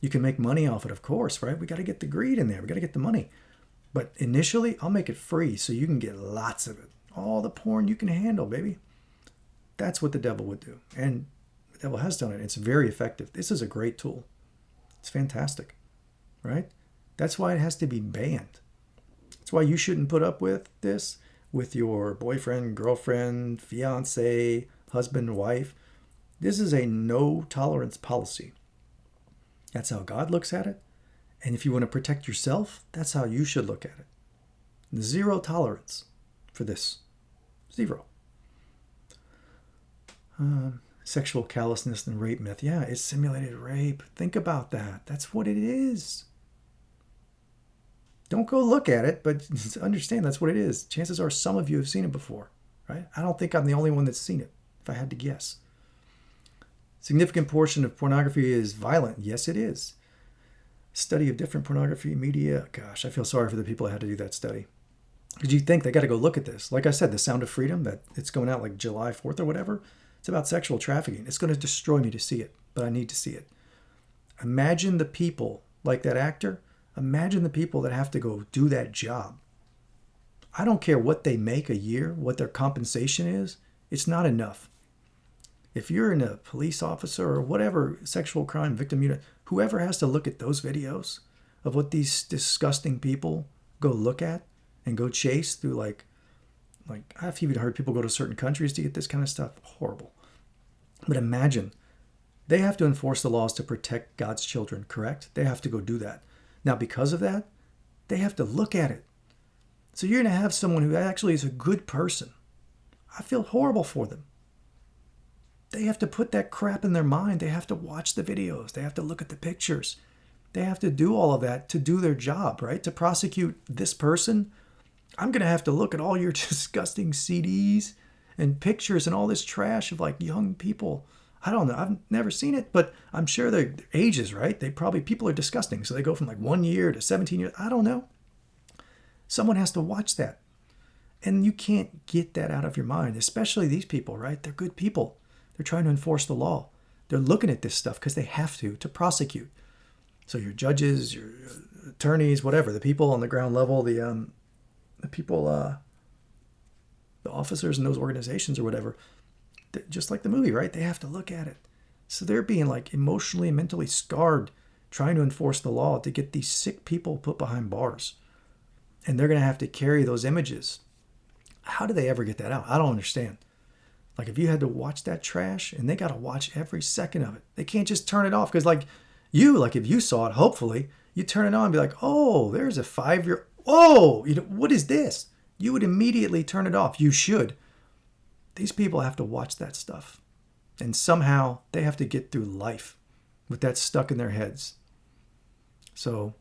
You can make money off it, of course, right? We got to get the greed in there. We got to get the money. But initially, I'll make it free so you can get lots of it. All the porn you can handle, baby. That's what the devil would do. And the devil has done it. It's very effective. This is a great tool. It's fantastic, right? That's why it has to be banned. That's why you shouldn't put up with this with your boyfriend, girlfriend, fiance, husband, wife. This is a no tolerance policy. That's how God looks at it. And if you want to protect yourself, that's how you should look at it. Zero tolerance for this. Zero. Sexual callousness and rape myth. Yeah, it's simulated rape. Think about that. That's what it is. Don't go look at it, but understand that's what it is. Chances are some of you have seen it before, right? I don't think I'm the only one that's seen it, if I had to guess. Significant portion of pornography is violent. Yes, it is. Study of different pornography media. Gosh, I feel sorry for the people that had to do that study. Because you think they got to go look at this. Like I said, The Sound of Freedom, that it's going out like July 4th or whatever. It's about sexual trafficking. It's going to destroy me to see it, but I need to see it. Imagine the people, like that actor, imagine the people that have to go do that job. I don't care what they make a year, what their compensation is. It's not enough. If you're in a police officer or whatever sexual crime victim unit, whoever has to look at those videos of what these disgusting people go look at and go chase through like I've even heard people go to certain countries to get this kind of stuff. Horrible. But imagine, they have to enforce the laws to protect God's children, correct? They have to go do that. Now, because of that, they have to look at it. So you're going to have someone who actually is a good person. I feel horrible for them. They have to put that crap in their mind. They have to watch the videos. They have to look at the pictures. They have to do all of that to do their job, right? To prosecute this person, I'm going to have to look at all your disgusting CDs and pictures and all this trash of like young people. I don't know. I've never seen it, but I'm sure their ages, right? People are disgusting. So they go from like 1 year to 17 years. I don't know. Someone has to watch that. And you can't get that out of your mind, especially these people, right? They're good people. They're trying to enforce the law. They're looking at this stuff because they have to prosecute. So your judges, your attorneys, whatever, the people on the ground level, the people, the officers in those organizations or whatever, just like the movie, right? They have to look at it. So they're being like emotionally and mentally scarred trying to enforce the law to get these sick people put behind bars. And they're going to have to carry those images. How do they ever get that out? I don't understand. Like if you had to watch that trash and they got to watch every second of it. They can't just turn it off because like if you saw it, hopefully you turn it on and be like, oh, there's a 5-year. Oh, what is this? You would immediately turn it off. You should. These people have to watch that stuff. And somehow they have to get through life with that stuck in their heads. So,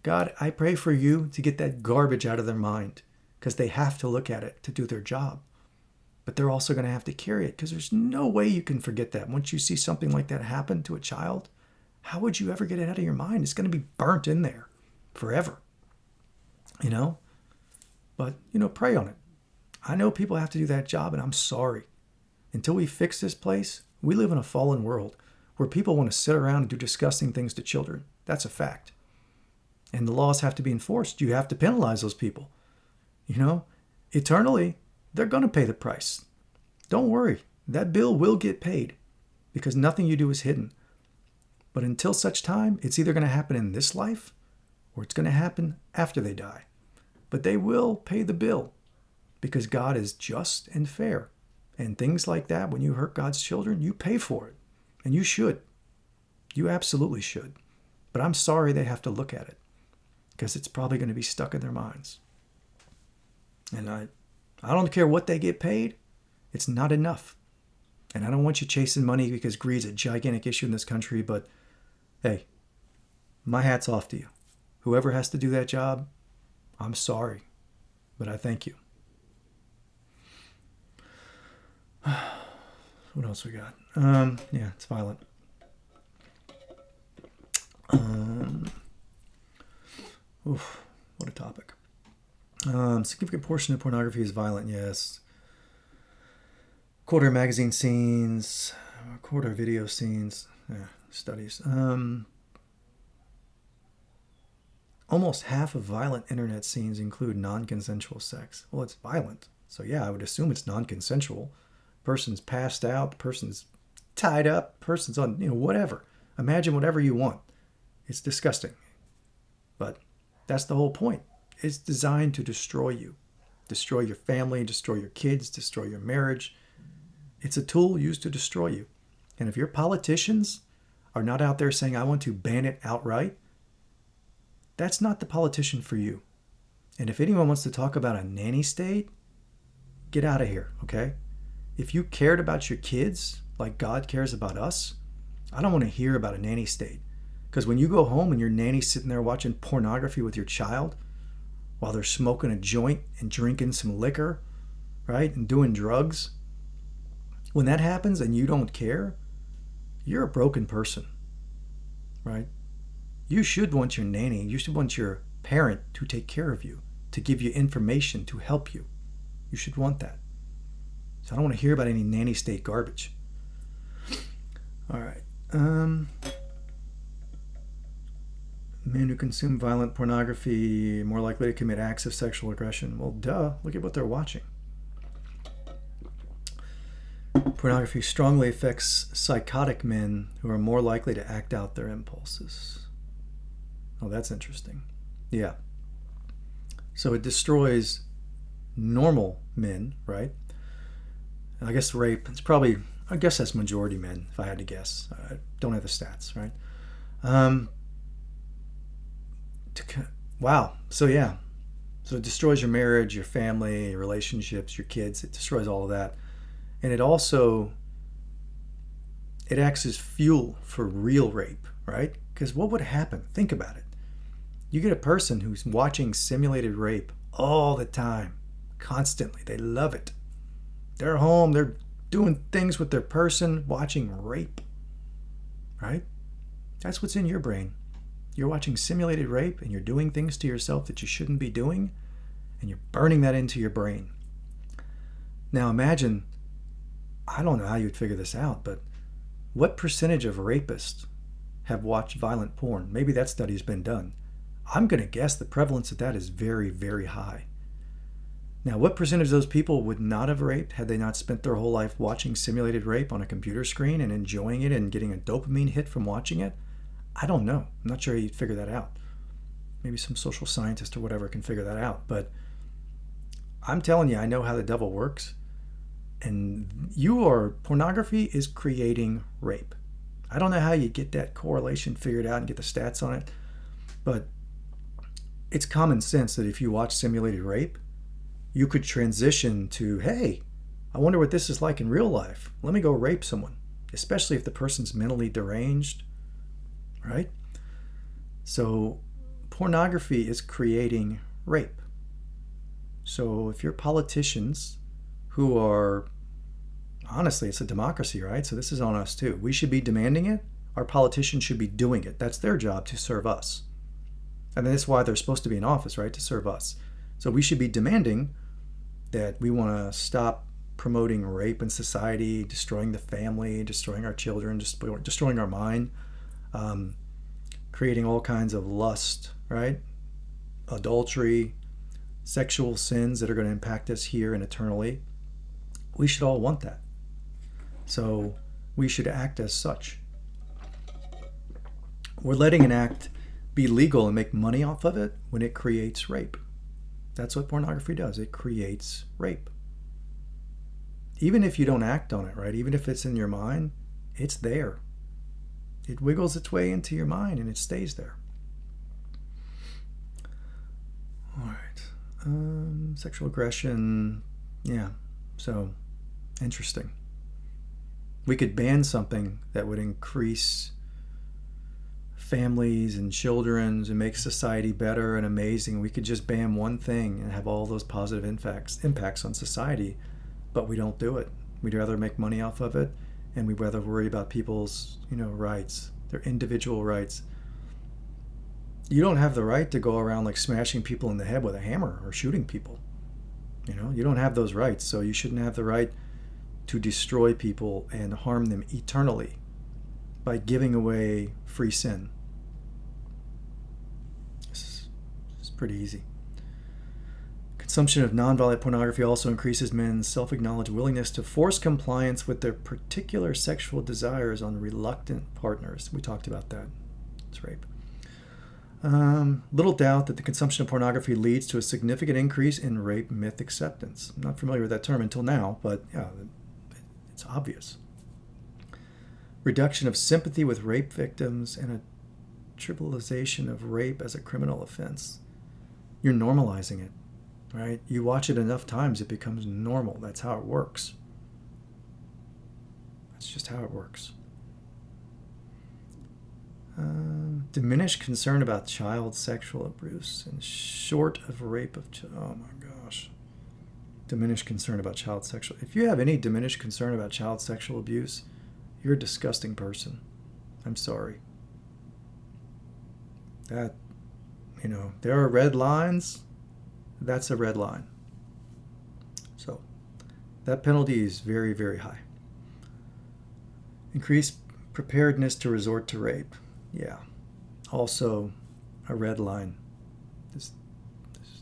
God, I pray for you to get that garbage out of their mind because they have to look at it to do their job. But they're also going to have to carry it because there's no way you can forget that. Once you see something like that happen to a child, how would you ever get it out of your mind? It's going to be burnt in there forever. But, pray on it. I know people have to do that job, and I'm sorry. Until we fix this place, we live in a fallen world where people want to sit around and do disgusting things to children. That's a fact. And the laws have to be enforced. You have to penalize those people. Eternally, they're going to pay the price. Don't worry. That bill will get paid because nothing you do is hidden. But until such time, it's either going to happen in this life or it's going to happen after they die. But they will pay the bill because God is just and fair. And things like that, when you hurt God's children, you pay for it. And you should. You absolutely should. But I'm sorry they have to look at it because it's probably going to be stuck in their minds. And I don't care what they get paid. It's not enough. And I don't want you chasing money because greed's a gigantic issue in this country. But hey, my hat's off to you. Whoever has to do that job, I'm sorry. But I thank you. What else we got? Yeah, it's violent. What a topic. Significant portion of pornography is violent, yes. Quarter magazine scenes, quarter video scenes, studies. Almost half of violent internet scenes include non-consensual sex. Well, it's violent, so yeah, I would assume it's non-consensual. person's passed out, the person's tied up, the person's on, whatever. Imagine whatever you want. It's disgusting. But that's the whole point. It's designed to destroy you, destroy your family, destroy your kids, destroy your marriage. It's a tool used to destroy you. And if your politicians are not out there saying, I want to ban it outright, that's not the politician for you. And if anyone wants to talk about a nanny state, get out of here, okay? If you cared about your kids like God cares about us, I don't want to hear about a nanny state. Because when you go home and your nanny's sitting there watching pornography with your child while they're smoking a joint and drinking some liquor, right, and doing drugs, when that happens and you don't care, you're a broken person, right? You should want your nanny, you should want your parent to take care of you, to give you information, to help you. You should want that. So I don't want to hear about any nanny state garbage. All right. Men who consume violent pornography more likely to commit acts of sexual aggression. Well, duh. Look at what they're watching. Pornography strongly affects psychotic men who are more likely to act out their impulses. Oh, that's interesting. Yeah. So it destroys normal men, right? I guess rape, I guess that's majority men, if I had to guess. I don't have the stats, right? Wow. So yeah. So it destroys your marriage, your family, your relationships, your kids. It destroys all of that. And it acts as fuel for real rape, right? Because what would happen? Think about it. You get a person who's watching simulated rape all the time, constantly. They love it. They're home, they're doing things with their person, watching rape, right? That's what's in your brain. You're watching simulated rape and you're doing things to yourself that you shouldn't be doing, and you're burning that into your brain. Now imagine, I don't know how you'd figure this out, but what percentage of rapists have watched violent porn? Maybe that study's been done. I'm going to guess the prevalence of that is very, very high. Now, what percentage of those people would not have raped had they not spent their whole life watching simulated rape on a computer screen and enjoying it and getting a dopamine hit from watching it? I don't know. I'm not sure you'd figure that out. Maybe some social scientist or whatever can figure that out. But I'm telling you, I know how the devil works. And pornography is creating rape. I don't know how you get that correlation figured out and get the stats on it, but it's common sense that if you watch simulated rape, you could transition to, hey, I wonder what this is like in real life. Let me go rape someone, especially if the person's mentally deranged, right? So pornography is creating rape. So if you're politicians who are, honestly, it's a democracy, right? So this is on us too. We should be demanding it. Our politicians should be doing it. That's their job, to serve us. And that's why they're supposed to be in office, right? To serve us. So we should be demanding that we want to stop promoting rape in society, destroying the family, destroying our children, destroying our mind, creating all kinds of lust, right? Adultery, sexual sins that are going to impact us here and eternally. We should all want that. So we should act as such. We're letting an act be legal and make money off of it when it creates rape. That's what pornography does. It creates rape. Even if you don't act on it, right? Even if it's in your mind, it's there. It wiggles its way into your mind and it stays there. All right. Sexual aggression. Yeah. So, interesting. We could ban something that would increase families and children's and make society better and amazing. We could just ban one thing and have all those positive impacts on society, but we don't do it. We'd rather make money off of it, and we'd rather worry about people's, rights, their individual rights. You don't have the right to go around like smashing people in the head with a hammer or shooting people. You don't have those rights, so you shouldn't have the right to destroy people and harm them eternally by giving away free sin. It's pretty easy. Consumption of non-violent pornography also increases men's self-acknowledged willingness to force compliance with their particular sexual desires on reluctant partners. We talked about that. It's rape. Little doubt that the consumption of pornography leads to a significant increase in rape myth acceptance. I'm not familiar with that term until now, but yeah, it's obvious. Reduction of sympathy with rape victims and a trivialization of rape as a criminal offense. You're normalizing it, right? You watch it enough times, it becomes normal. That's how it works. That's just how it works. Diminished concern about child sexual abuse and short of rape of oh my gosh. Diminished concern about child sexual. If you have any diminished concern about child sexual abuse, you're a disgusting person. I'm sorry. That, there are red lines. That's a red line. So that penalty is very, very high. Increased preparedness to resort to rape. Yeah. Also a red line.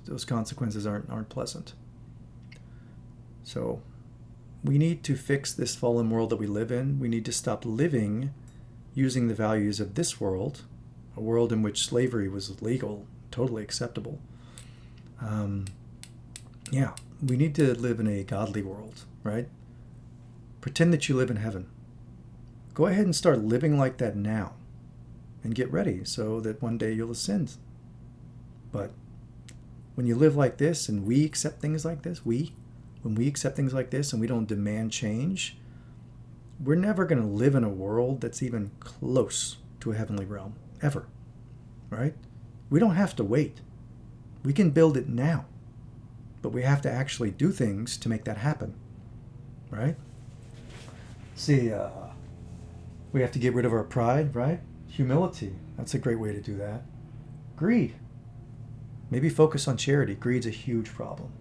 Those consequences aren't pleasant. So we need to fix this fallen world that we live in. We need to stop living using the values of this world, a world in which slavery was legal, totally acceptable. We need to live in a godly world, right? Pretend that you live in heaven. Go ahead and start living like that now and get ready so that one day you'll ascend. But when you live like this and we accept things like this, when we accept things like this and we don't demand change, we're never going to live in a world that's even close to a heavenly realm, ever, right? We don't have to wait. We can build it now, but we have to actually do things to make that happen, right? See, we have to get rid of our pride, right? Humility, that's a great way to do that. Greed, maybe focus on charity. Greed's a huge problem.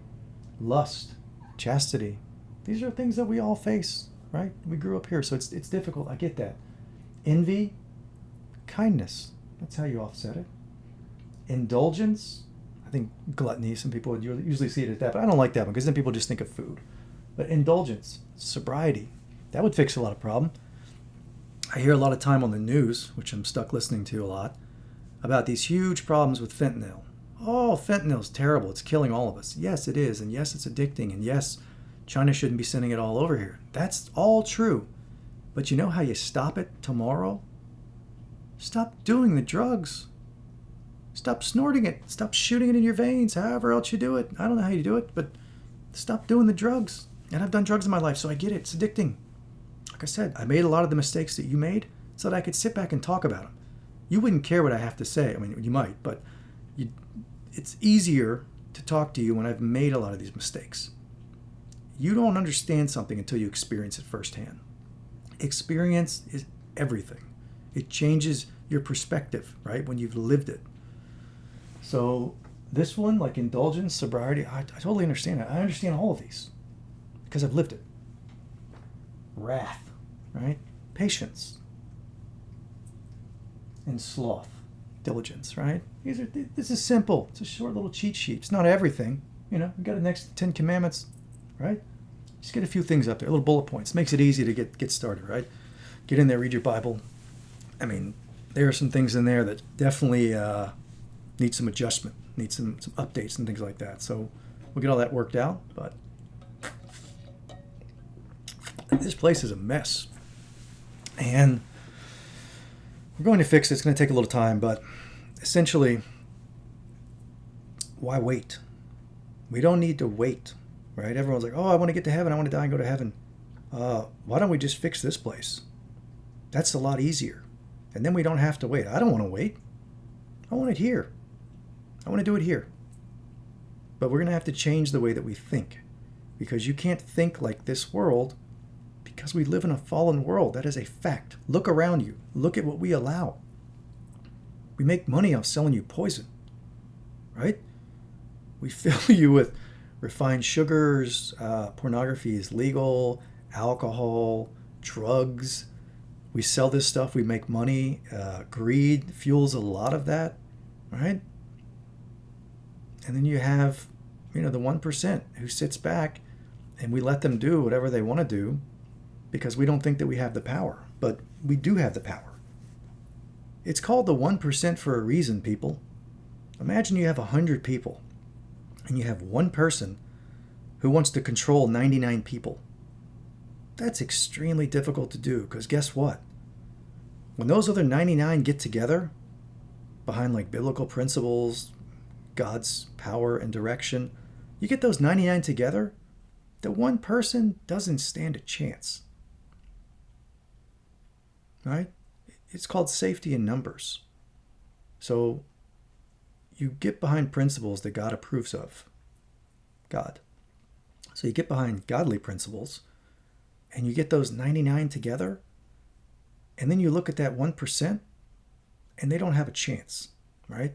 Lust, chastity, these are things that we all face, right? We grew up here, so it's difficult. I get that. Envy, kindness, that's how you offset it. Indulgence, I think gluttony, some people would usually see it as that, but I don't like that one because then people just think of food. But indulgence, sobriety, that would fix a lot of problem. I hear a lot of time on the news, which I'm stuck listening to a lot, about these huge problems with fentanyl. Oh, fentanyl's terrible. It's killing all of us. Yes, it is. And yes, it's addicting. And yes, China shouldn't be sending it all over here. That's all true. But you know how you stop it tomorrow? Stop doing the drugs. Stop snorting it. Stop shooting it in your veins, however else you do it. I don't know how you do it, but stop doing the drugs. And I've done drugs in my life, so I get it. It's addicting. Like I said, I made a lot of the mistakes that you made so that I could sit back and talk about them. You wouldn't care what I have to say. I mean, you might, but it's easier to talk to you when I've made a lot of these mistakes. You don't understand something until you experience it firsthand. Experience is everything. It changes your perspective, right, when you've lived it. So this one, like indulgence, sobriety, I totally understand it. I understand all of these because I've lived it. Wrath, right? Patience. And sloth. Diligence, right? This is simple. It's a short little cheat sheet. It's not everything. We got the next 10 commandments, right? Just get a few things up there, little bullet points. Makes it easy to get started, right? Get in there, read your Bible. I mean, there are some things in there that definitely need some adjustment, need some updates and things like that. So we'll get all that worked out, but this place is a mess. And we're going to fix it. It's going to take a little time, but essentially, why wait? We don't need to wait, right? Everyone's like, oh, I want to get to heaven. I want to die and go to heaven. Why don't we just fix this place? That's a lot easier. And then we don't have to wait. I don't want to wait. I want it here. I want to do it here. But we're going to have to change the way that we think, because you can't think like this world because we live in a fallen world. That is a fact. Look around you. Look at what we allow. We make money off selling you poison, right? We fill you with refined sugars. Pornography is legal. Alcohol, drugs. We sell this stuff. We make money. Greed fuels a lot of that, right? And then you have, the 1% who sits back and we let them do whatever they want to do because we don't think that we have the power. But we do have the power. It's called the 1% for a reason, people. Imagine you have 100 people and you have one person who wants to control 99 people. That's extremely difficult to do because guess what? When those other 99 get together behind like biblical principles, God's power and direction, you get those 99 together, the one person doesn't stand a chance. Right? It's called safety in numbers. So you get behind principles that God approves of. God. So you get behind godly principles and you get those 99 together, and then you look at that 1% and they don't have a chance, right?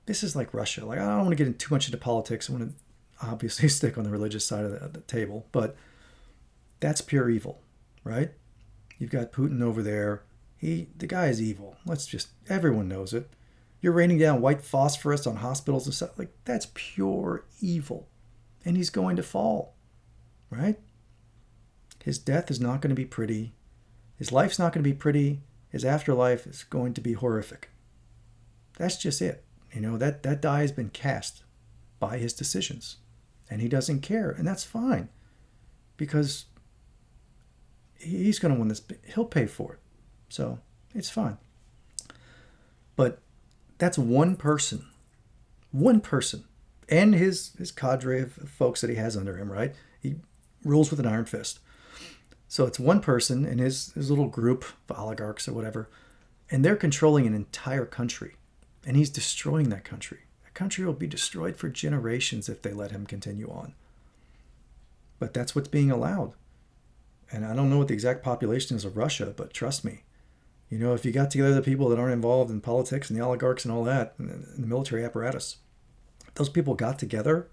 This is like Russia. Like, I don't want to get too much into politics. I want to obviously stick on the religious side of the table, but that's pure evil, right? You've got Putin over there. The guy is evil. Everyone knows it. You're raining down white phosphorus on hospitals and stuff. Like, that's pure evil. And he's going to fall, right? His death is not going to be pretty. His life's not going to be pretty. His afterlife is going to be horrific. That's just it. That die has been cast by his decisions. And he doesn't care. And that's fine. Because he's going to win this. He'll pay for it. So it's fine. But that's one person. One person. And his cadre of folks that he has under him, right? He rules with an iron fist. So it's one person and his little group of oligarchs or whatever. And they're controlling an entire country. And he's destroying that country. That country will be destroyed for generations if they let him continue on. But that's what's being allowed. And I don't know what the exact population is of Russia, but trust me, if you got together the people that aren't involved in politics and the oligarchs and all that, and the military apparatus, those people got together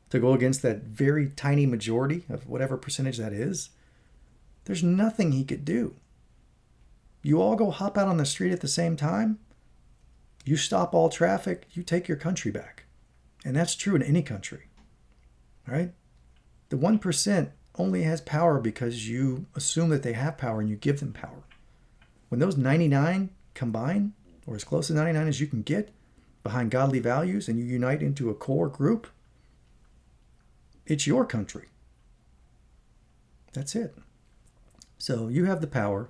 to go against that very tiny majority of whatever percentage that is, there's nothing he could do. You all go hop out on the street at the same time, you stop all traffic, you take your country back. And that's true in any country, right? The 1% only has power because you assume that they have power and you give them power. When those 99 combine, or as close to 99 as you can get, behind godly values and you unite into a core group, it's your country. That's it. So you have the power.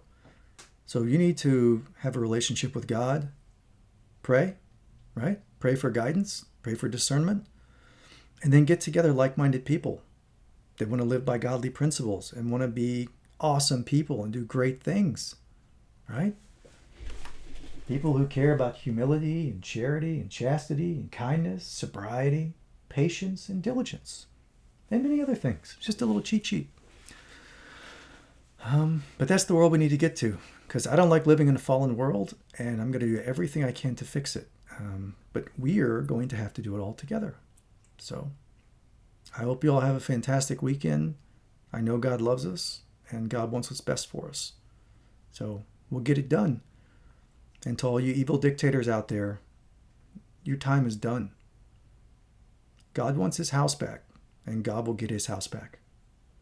So you need to have a relationship with God. Pray, right? Pray for guidance. Pray for discernment. And then get together like-minded people that want to live by godly principles and want to be awesome people and do great things, right? People who care about humility and charity and chastity and kindness, sobriety, patience, and diligence, and many other things. Just a little cheat sheet. But that's the world we need to get to, because I don't like living in a fallen world, and I'm going to do everything I can to fix it. But we are going to have to do it all together. So I hope you all have a fantastic weekend. I know God loves us, and God wants what's best for us. So we'll get it done. And to all you evil dictators out there, your time is done. God wants his house back, and God will get his house back.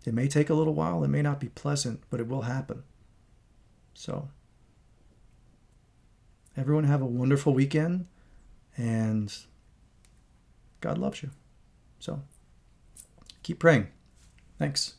It may take a little while, it may not be pleasant, but it will happen. So, everyone have a wonderful weekend, and God loves you. So, keep praying. Thanks.